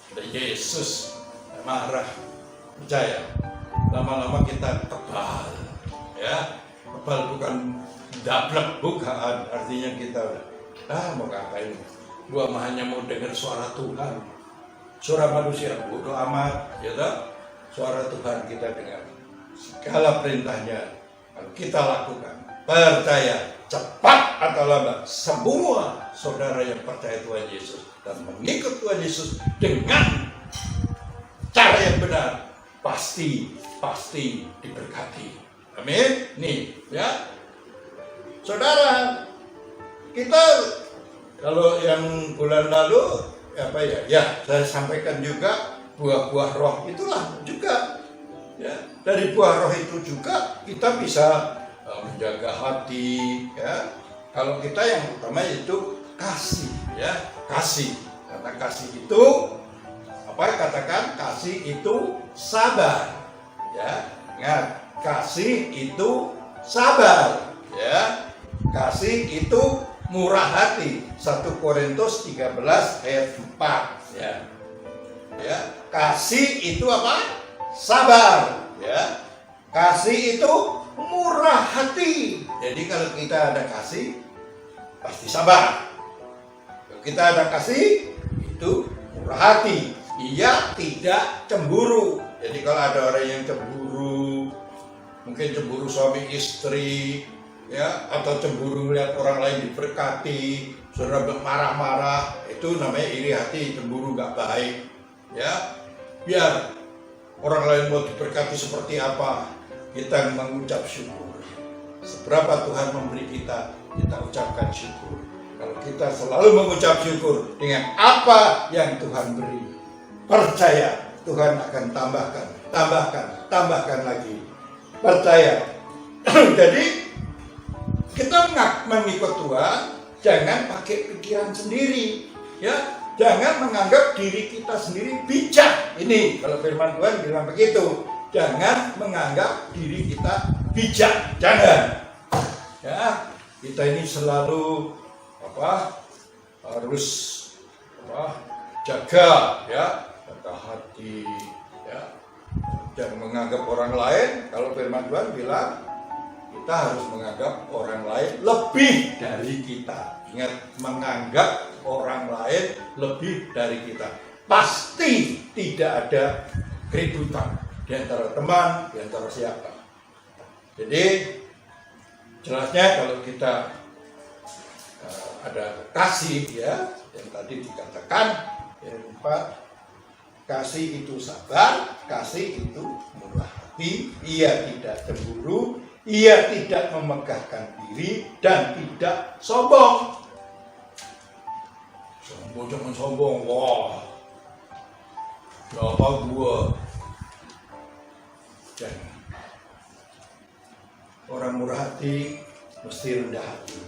ada Yesus nggak marah, percaya, lama-lama kita kebal, ya, kebal bukan dablek, bukan, artinya kita mau ngapain, gua mah hanya mau dengar suara Tuhan. Suara manusia bodoh amat, ya tak? Suara Tuhan kita dengar, segala perintahnya kita lakukan. Percaya, cepat atau lambat, semua saudara yang percaya Tuhan Yesus dan mengikut Tuhan Yesus dengan cara yang benar, pasti diberkati. Amin. Nih, ya. Saudara, kita kalau yang bulan lalu ya saya sampaikan juga buah-buah roh itulah juga. Ya, dari buah roh itu juga kita bisa menjaga hati, ya. Kalau kita yang utama itu kasih, ya, kasih. Karena kasih itu katakan kasih itu sabar, ya. Ingat, kasih itu sabar, ya. Kasih itu murah hati. 1 Korintus 13 ayat 4, ya. Ya, kasih itu apa? Sabar, ya. Kasih itu murah hati. Jadi kalau kita ada kasih, pasti sabar. Kalau kita ada kasih, itu murah hati. Ia tidak cemburu. Jadi kalau ada orang yang cemburu, mungkin cemburu suami istri, ya, atau cemburu melihat orang lain diberkati, saudara marah-marah, itu namanya iri hati, cemburu gak baik, ya. Biar orang lain mau diberkati seperti apa, kita mengucap syukur. Seberapa Tuhan memberi kita ucapkan syukur. Kalau kita selalu mengucap syukur dengan apa yang Tuhan beri, percaya Tuhan akan tambahkan lagi. Percaya. Jadi kita mengikut Tuhan, jangan pakai pikiran sendiri, ya. Jangan menganggap diri kita sendiri bijak. Ini kalau firman Tuhan bilang begitu. Jangan menganggap diri kita bijak. Jangan. Ya, kita ini selalu harus jaga, ya, jaga hati, ya. Jangan menganggap orang lain. Kalau firman Tuhan bilang kita harus menganggap orang lain lebih dari kita. Ingat, menganggap orang lain lebih dari kita. Pasti tidak ada keributan di antara teman, di antara siapa. Jadi jelasnya kalau kita ada kasih, ya, yang tadi dikatakan yang 4, kasih itu sabar, kasih itu murah hati, ia tidak cemburu, ia tidak memegahkan diri dan tidak sombong. Sombong, jangan sombong. Wah, siapa gua? Jangan. Orang murah hati mesti rendah hati.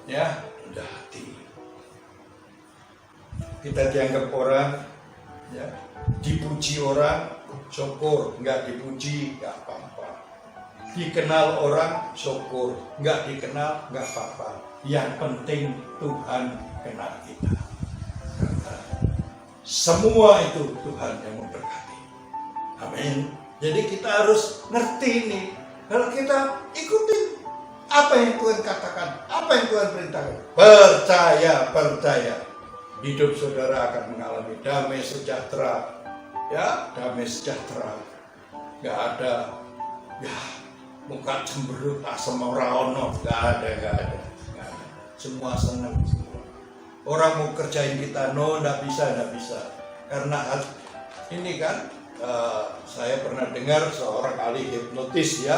Ya, rendah hati. Kita dianggap orang, ya, dipuji orang, syukur. Enggak dipuji, enggak apa-apa. Dikenal orang, syukur. Enggak dikenal, enggak apa-apa. Yang penting Tuhan kenal kita. Karena semua itu Tuhan yang memberkati. Amin. Jadi kita harus ngerti ini. Kalau kita ikutin apa yang Tuhan katakan, apa yang Tuhan perintahkan, percaya. Hidup saudara akan mengalami damai sejahtera. Ya, damai sejahtera. Gak ada, ya, muka cemberut asam oraono. Gak ada. Semua senang semua. Orang mau kerjain kita, nggak bisa. Karena ini kan, saya pernah dengar seorang ahli hipnotis, ya,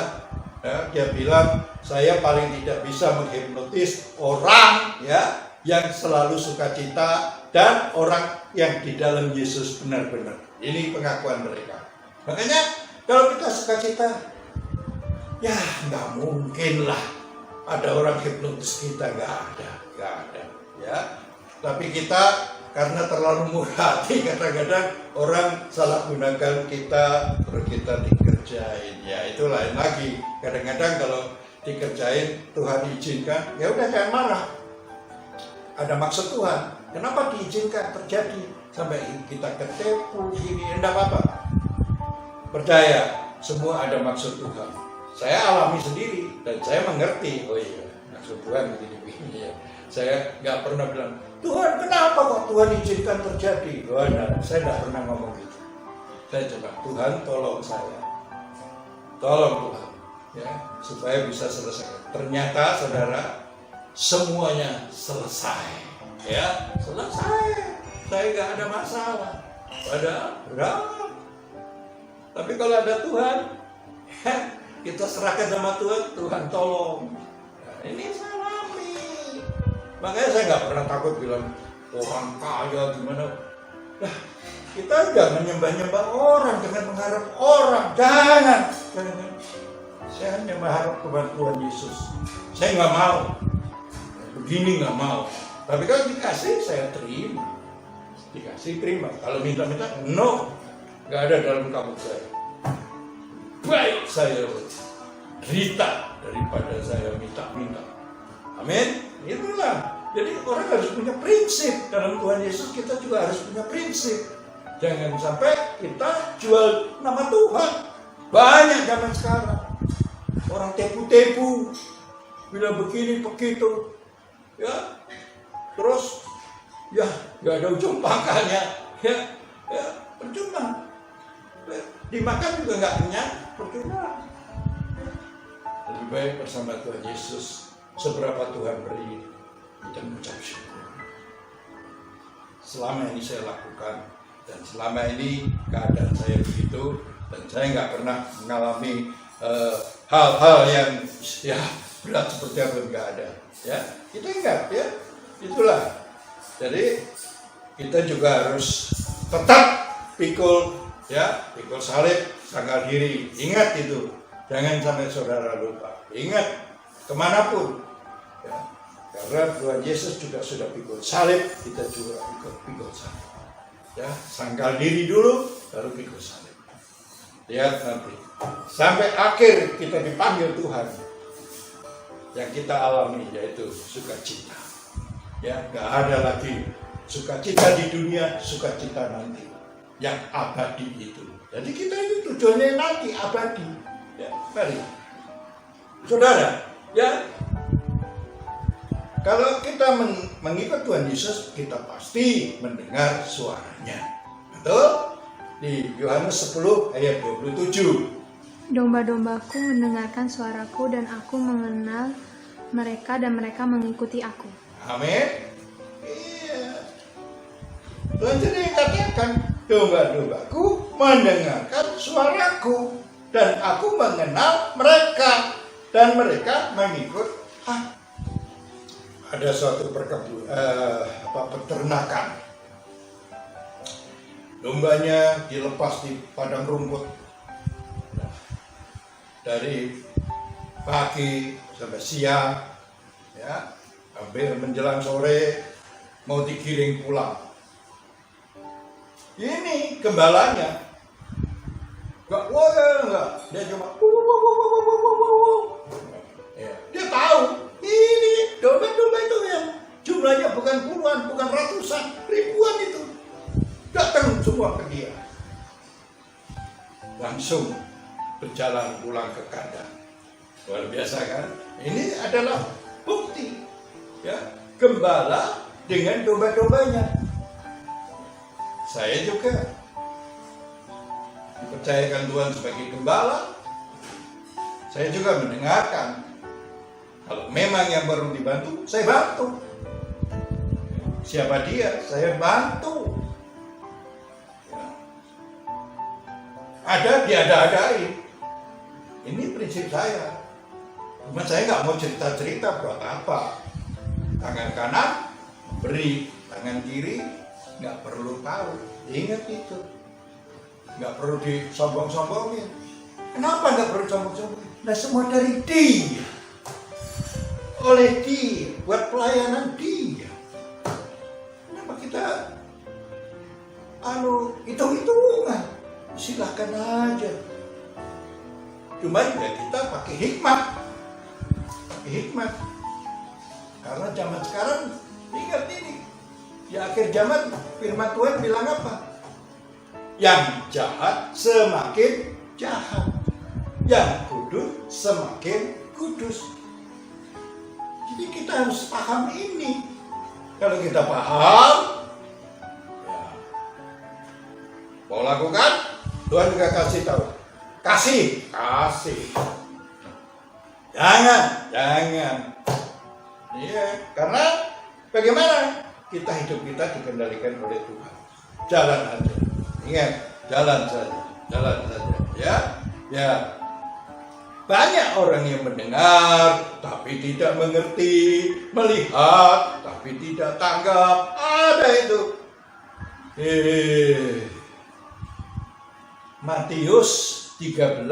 dia bilang saya paling tidak bisa menghipnotis orang, ya, yang selalu sukacita dan orang yang di dalam Yesus benar-benar. Ini pengakuan mereka. Makanya kalau kita sukacita, ya nggak mungkin lah ada orang hipnotis kita, nggak ada, ya. Tapi kita karena terlalu murah hati, kadang-kadang orang salah gunakan kita, terus kita dikerjain. Ya itu lain lagi. Kadang-kadang kalau dikerjain Tuhan izinkan, ya udah jangan marah. Ada maksud Tuhan. Kenapa diizinkan terjadi sampai kita ketipu ini? Enggak apa-apa. Percaya, semua ada maksud Tuhan. Saya alami sendiri dan saya mengerti. Oh iya, maksud Tuhan begini-begini, ya. Saya nggak pernah bilang, Tuhan kenapa kok Tuhan izinkan terjadi? Oh, enggak, saya nggak pernah ngomong gitu. Saya coba, Tuhan tolong saya. Tolong Tuhan, ya, supaya bisa selesai. Ternyata saudara, semuanya selesai, ya, selesai. Saya nggak ada masalah. Padahal berat. Tapi kalau ada Tuhan, kita serahkan sama Tuhan, Tuhan tolong. Nah, ini saya alami. Makanya saya nggak pernah takut bilang orang kaya gimana. Nah, kita jangan nyembah-nyembah orang, jangan mengharap orang, jangan. Saya hanya mengharap kepada Tuhan Yesus. Saya nggak mau, begini nggak mau. Tapi kalau dikasih, saya terima. Dikasih, terima. Kalau minta-minta, no. Nggak ada dalam kamu saya. Baik saya derita daripada saya minta-minta. Amin. Itulah. Jadi orang harus punya prinsip. Dalam Tuhan Yesus kita juga harus punya prinsip. Jangan sampai kita jual nama Tuhan. Banyak zaman sekarang. Orang tepu-tepu. Bilang begini, begitu. Ya. Terus, ya nggak ada ujung pangkalnya. Ya, percuma. Dimakan juga nggak kenyang, percuma. Lebih baik bersama Tuhan Yesus. Seberapa Tuhan beri, kita mengucap syukur. Selama ini saya lakukan, dan selama ini keadaan saya begitu, dan saya nggak pernah mengalami hal-hal yang ya berat seperti apa, nggak ada. Ya, kita ingat ya, itulah. Jadi kita juga harus tetap pikul salib, sangkal diri. Ingat itu, jangan sampai saudara lupa. Ingat kemanapun. Ya, karena Tuhan Yesus juga sudah pikul salib, kita juga pikul salib. Ya, sangkal diri dulu, baru pikul salib. Lihat nanti, sampai akhir kita dipanggil Tuhan. Yang kita alami yaitu sukacita. Ya, nggak ada lagi sukacita di dunia, sukacita nanti yang abadi itu. Jadi kita itu tujuannya nanti abadi. Ya, mari, saudara. Ya. Kalau kita mengikut Tuhan Yesus, kita pasti mendengar suaranya. Betul? Di Yohanes 10 ayat 27. Domba-dombaku mendengarkan suaraku dan aku mengenal mereka dan mereka mengikuti aku. Amin. Iya. Tuhan sendiri katakan, domba-dombaku mendengarkan suaraku dan aku mengenal mereka dan mereka mengikut aku. Ada suatu peternakan. Dombanya dilepas di padang rumput. Dari pagi sampai siang, ya, hampir menjelang sore mau digiring pulang. Ini gembalanya, enggak, dia cuma, ya, dia tahu. Ini domba-domba itu yang jumlahnya bukan puluhan, bukan ratusan, ribuan itu. Datang semua ke dia. Langsung berjalan pulang ke kandang. Luar biasa kan? Ini adalah bukti. Ya, gembala dengan domba-dombanya. Saya juga dipercayakan Tuhan sebagai gembala. Saya juga mendengarkan. Kalau memang yang baru dibantu, saya bantu. Siapa dia? Saya bantu. Ya. Ada, diada-adain. Ini prinsip saya. Cuma saya nggak mau cerita-cerita buat apa. Tangan kanan beri, tangan kiri nggak perlu tahu. Ingat itu. Nggak perlu disombong-sombongin. Kenapa nggak perlu sombong-sombongin? Nah, semua dari Dia. Oleh Dia, buat pelayanan Dia. Kenapa kita hitung-hitungan? Silakan aja. Cuma ya kita pakai hikmat. Karena zaman sekarang, ingat ini, di akhir zaman firman Tuhan bilang apa? Yang jahat semakin jahat, yang kudus semakin kudus. Jadi kita harus paham ini. Kalau kita paham, ya, mau lakukan, Tuhan juga kasih tahu. Kasih. Jangan. Iya, karena bagaimana hidup kita dikendalikan oleh Tuhan. Jalan aja. Ingat, jalan saja. Ya. banyak orang yang mendengar tapi tidak mengerti, melihat tapi tidak tanggap. Ada itu. Matius 13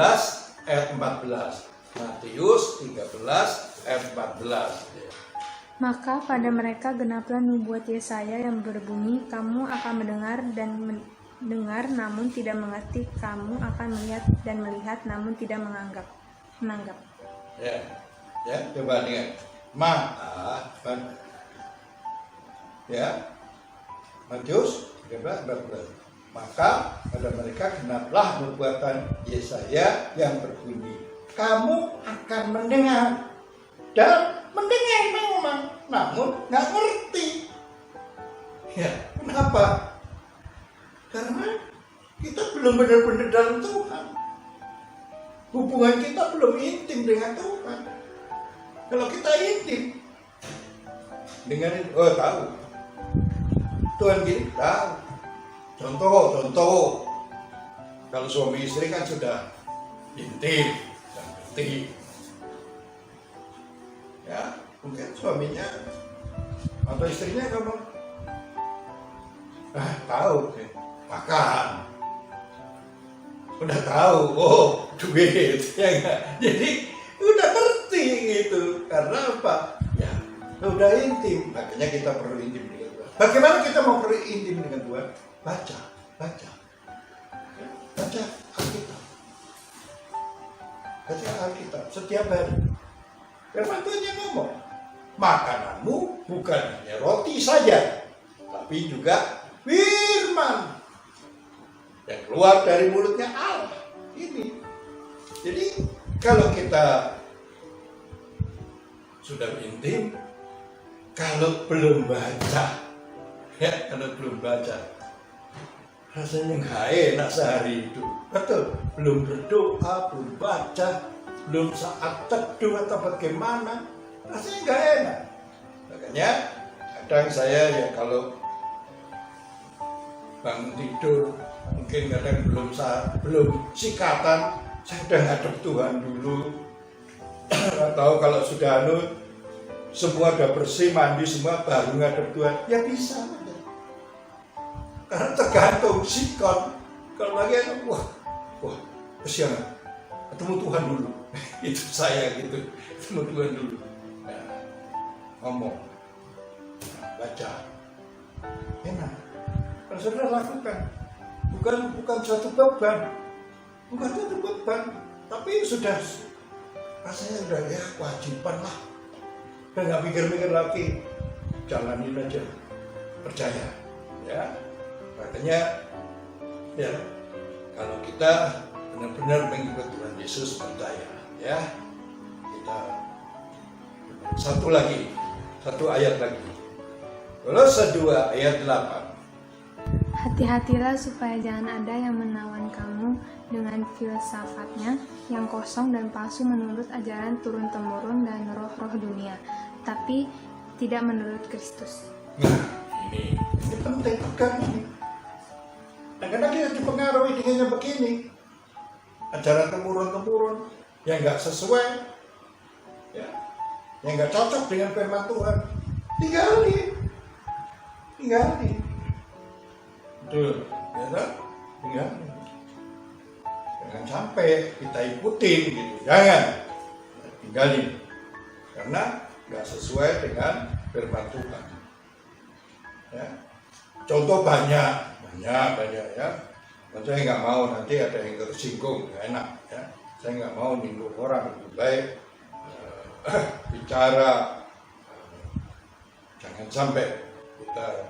ayat 14. Matius 13 ayat 14. Maka pada mereka genaplah nubuat Yesaya yang berbunyi, kamu akan mendengar dan mendengar namun tidak mengerti, kamu akan melihat dan melihat namun tidak menanggap. Ya, coba dengar. Matius 13 14. Maka pada mereka genaplah nubuatan Yesaya yang berbunyi, kamu akan mendengar dan mendengar memang, namun nggak ngerti. Ya, kenapa? Karena kita belum benar-benar dalam Tuhan. Hubungan kita belum intim dengan Tuhan. Kalau kita intim dengan tahu. Tuhan gini tahu. Contoh. Kalau suami istri kan sudah intim dan ngerti. Ya, mungkin suaminya atau istrinya kamu tahu makan, udah tahu duit, ya enggak? Jadi udah ngerti gitu. Karena apa? Ya udah intim. Makanya kita perlu intim dengan Tuhan. Bagaimana kita mau perlu intim dengan Tuhan? Baca Alkitab. Baca Alkitab setiap hari. Firman Tuhan yang ngomong, makananmu bukan hanya roti saja, tapi juga firman yang keluar dari mulutnya Allah. Ini. Jadi kalau kita sudah intim, kalau belum baca, rasanya nggak enak sehari itu. Betul, belum berdoa, belum baca, belum saat teduh atau bagaimana, rasanya nggak enak. Makanya kadang saya ya kalau bangun tidur, mungkin kadang belum sikatan, saya udah ngadep Tuhan dulu. Atau kalau sudah semua udah bersih, mandi semua, baru ngadep Tuhan, ya bisa. Karena tergantung sikon. Kalau lagi wah kesiangan, ketemu Tuhan dulu. Itu saya gitu, ketemu Tuhan dulu. Nah, ngomong, baca, enak. Kalau saudara lakukan, bukan suatu beban, tapi sudah rasanya udah ya kewajiban lah. Udah nggak mikir-mikir lagi, jalanin aja, percaya, ya. Makanya, ya kalau kita benar-benar mengikut Tuhan Yesus, percaya, ya kita satu ayat lagi. Kolose 2 ayat 8. Hati-hatilah supaya jangan ada yang menawan kamu dengan filsafatnya yang kosong dan palsu menurut ajaran turun-temurun dan roh-roh dunia, tapi tidak menurut Kristus. Nah, ini penting kan ini. Kadang-kadang kita dipengaruhi dengan yang begini, ajaran temurun-temurun yang nggak sesuai, ya, yang nggak cocok dengan firman Tuhan, tinggalin. Betul, ya kan? Tinggalin. Jangan sampai kita ikutin gitu, jangan, tinggalin, karena nggak sesuai dengan firman Tuhan. Ya. Contoh banyak ya. Dan saya nggak mau nanti ada yang tersinggung, nggak enak ya. Saya nggak mau nyinggung orang, lebih baik bicara, jangan sampai kita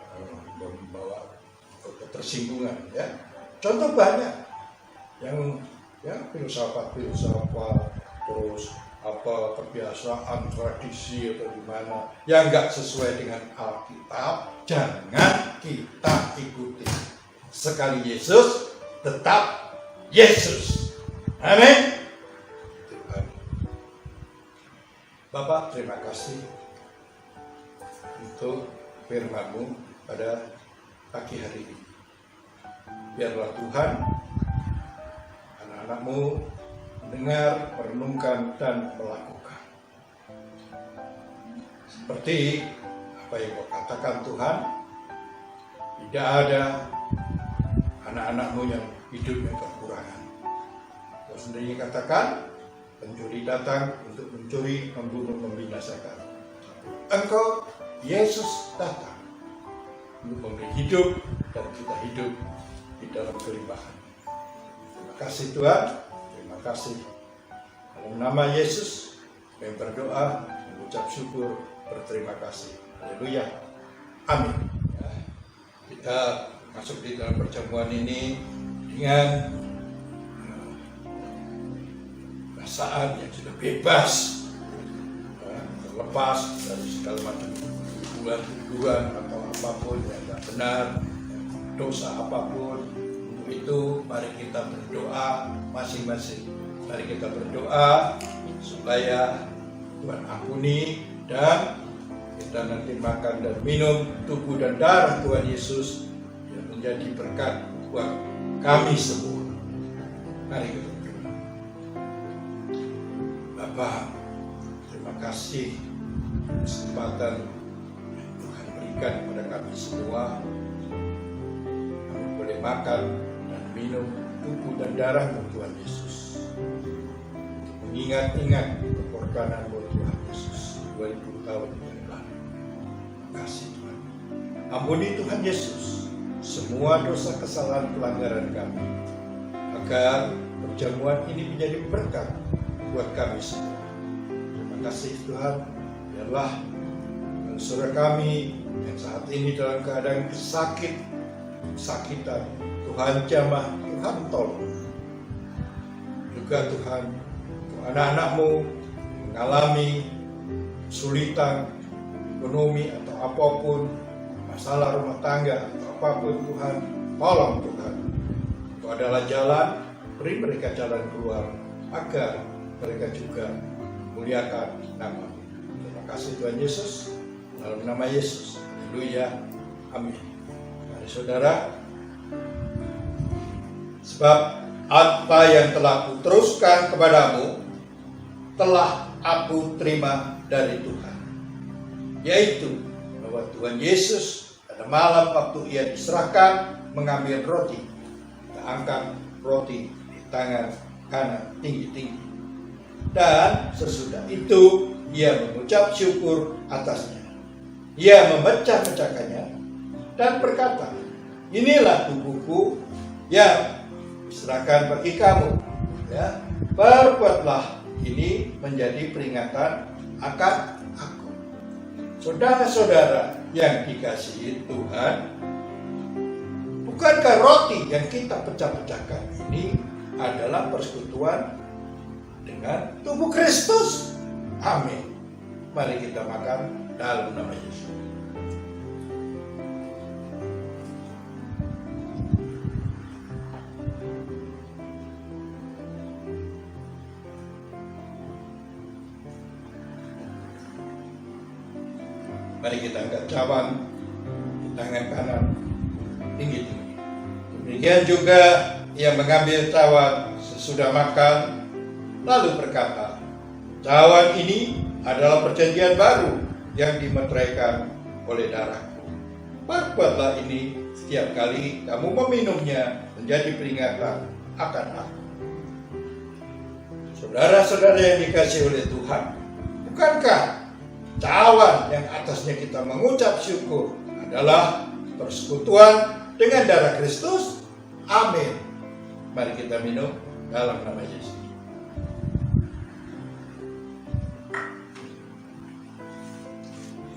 membawa ketersinggungan ya. Contoh banyak yang ya filsafat terus kebiasaan tradisi atau gimana yang nggak sesuai dengan Alkitab, jangan kita ikuti. Sekali Yesus, tetap Yesus. Amin. Bapak, terima kasih untuk firman-Mu pada pagi hari ini. Biarlah Tuhan, anak-anak-Mu mendengar, merenungkan, dan melakukan. Seperti apa yang kau katakan Tuhan, tidak ada anak-anakmu yang hidupnya kekurangan. Kau sendiri katakan, pencuri datang untuk mencuri, membunuh, membinasakan. Engkau, Yesus, datang untuk memberi hidup, dan kita hidup di dalam kelimpahan. Terima kasih Tuhan, terima kasih. Dalam nama Yesus, kami berdoa, mengucap syukur, berterima kasih. Haleluya. Amin. Ya, kita masuk di dalam perjamuan ini dengan perasaan yang sudah bebas, terlepas dari segala macam tuduhan atau apapun yang tidak benar, dosa apapun. Untuk itu mari kita berdoa masing-masing. Mari kita berdoa supaya Tuhan ampuni dan kita nanti makan dan minum tubuh dan darah Tuhan Yesus yang menjadi berkat buat kami semua. Mari kita berdoa. Bapa, terima kasih kesempatan yang Tuhan berikan kepada kami semua. Kami boleh makan dan minum tubuh dan darah Tuhan Yesus. Mengingat-ingat pengorbanan Tuhan Yesus 2000 tahun yang lalu. Terima kasih Tuhan. Ampuni Tuhan Yesus semua dosa kesalahan pelanggaran kami, agar perjamuan ini menjadi berkat buat kami semua. Terima kasih Tuhan. Biarlah saudara kami yang saat ini dalam keadaan kesakitan, Tuhan jamah, Tuhan tolong. Juga Tuhan, anak-anak-Mu mengalami kesulitan ekonomi atau apapun, masalah rumah tangga atau apapun, Tuhan tolong Tuhan. Itu adalah jalan, beri mereka jalan keluar agar mereka juga muliakan nama. Terima kasih Tuhan Yesus, dalam nama Yesus. Haleluya. Amin. Mari saudara, sebab apa yang telah kuteruskan kepadamu telah aku terima dari Tuhan, yaitu bahwa Tuhan Yesus pada malam waktu ia diserahkan mengambil roti, dia angkat roti di tangan kanan tinggi-tinggi, dan sesudah itu ia mengucap syukur atasnya. Ia memecah-mecahkannya dan berkata, inilah tubuhku yang diserahkan bagi kamu. Ya, perbuatlah ini menjadi peringatan akan aku. Saudara-saudara yang dikasihi Tuhan, bukankah roti yang kita pecah-pecahkan ini adalah persekutuan dengan tubuh Kristus? Amin. Mari kita makan dalam nama Yesus. Mari kita angkat cawan di tangan kanan tinggi-tinggi. Demikian juga ia mengambil cawan sesudah makan, lalu berkata, cawan ini adalah perjanjian baru yang dimeteraikan oleh darahku. Perbuatlah ini setiap kali kamu meminumnya menjadi peringatan akan aku. Saudara-saudara yang dikasihi oleh Tuhan, bukankah cawan yang atasnya kita mengucap syukur adalah persekutuan dengan darah Kristus? Amin. Mari kita minum dalam nama Yesus.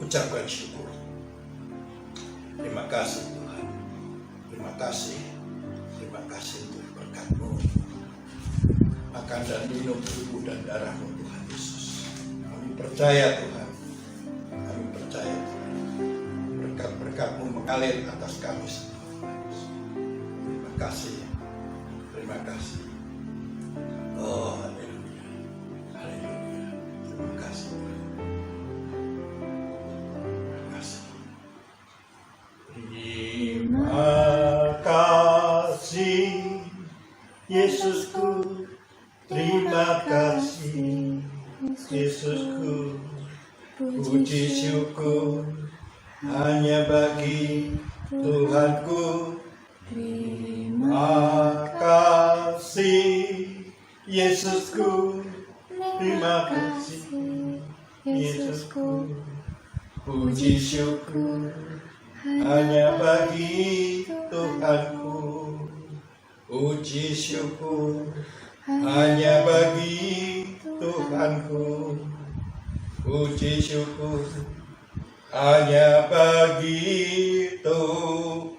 Ucapkan syukur. Terima kasih Tuhan. Terima kasih. Terima kasih untuk berkat-Mu. Makan dan minum tubuh dan darah-Mu Tuhan Yesus. Kami percaya Tuhan. Kami percaya Tuhan. Berkat-berkat-Mu mengalir atas kami semua. Terima kasih. Terima kasih. Oh, haleluya. Haleluya. Terima kasih. Terima kasih Yesusku, Terima kasih Yesusku, puji syukur hanya bagi Tuhanku. Terima kasih Yesusku, terima kasih Yesusku, puji syukur hanya bagi Tuhanku. Puji syukur hanya bagi Tuhanku. Puji syukur hanya bagi Tuhanku.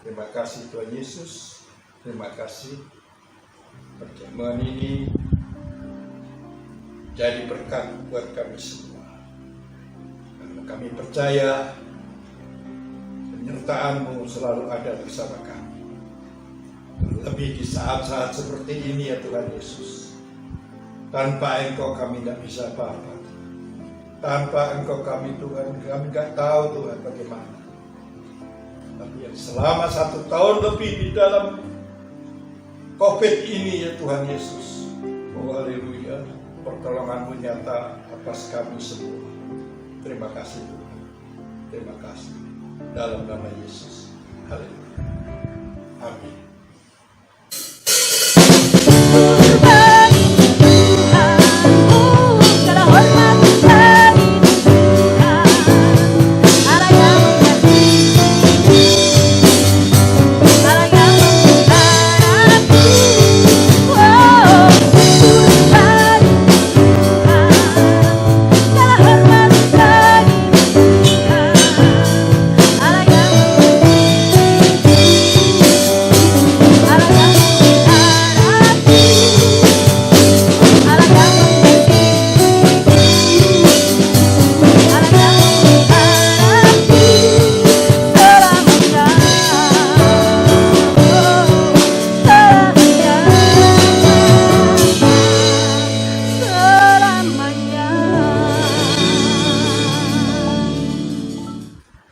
Terima kasih Tuhan Yesus. Terima kasih. Perjamuan ini jadi berkat buat kami semua. Karena kami percaya penyertaan-Mu selalu ada bersama kami. Lebih di saat-saat seperti ini ya Tuhan Yesus. Tanpa Engkau kami tidak bisa apa-apa. Tanpa Engkau kami Tuhan, kami tidak tahu Tuhan bagaimana. Tapi yang selama 1 tahun lebih di dalam COVID ini ya Tuhan Yesus. Oh haleluya, pertolongan-Mu nyata atas kami semua. Terima kasih Tuhan. Terima kasih. Dalam nama Yesus. Haleluya. Amin.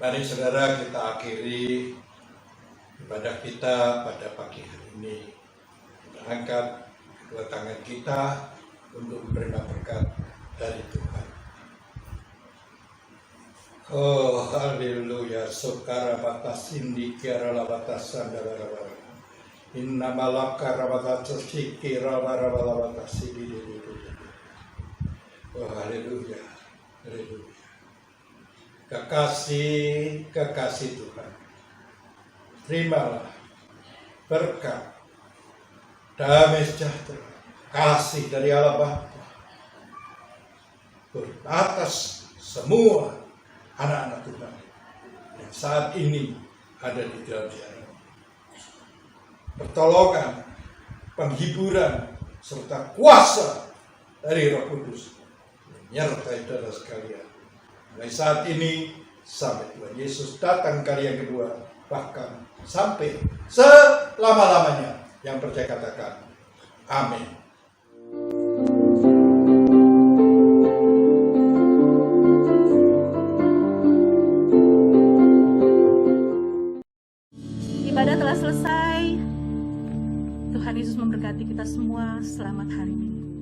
Mari saudara kita akhiri ibadah kita pada pagi hari ini. Kita angkat kedua tangan kita untuk menerima berkat dari Tuhan. Oh haleluya, sukara batas indi kiara labatas sandara rabara. Inna malaka rabatas sikira rabara batas sidi. Oh haleluya, haleluya. Kekasih Tuhan, terimalah berkat, damai sejahtera, kasih dari Allah Bapa atas semua anak-anak Tuhan yang saat ini ada di dalam jalan. Pertolongan, penghiburan, serta kuasa dari Roh Kudus menyertai saudara sekalian. Mulai saat ini sampai Tuhan Yesus datang kali yang kedua, bahkan sampai selama-lamanya. Yang percaya katakan amin. Ibadah telah selesai. Tuhan Yesus memberkati kita semua. Selamat hari Minggu.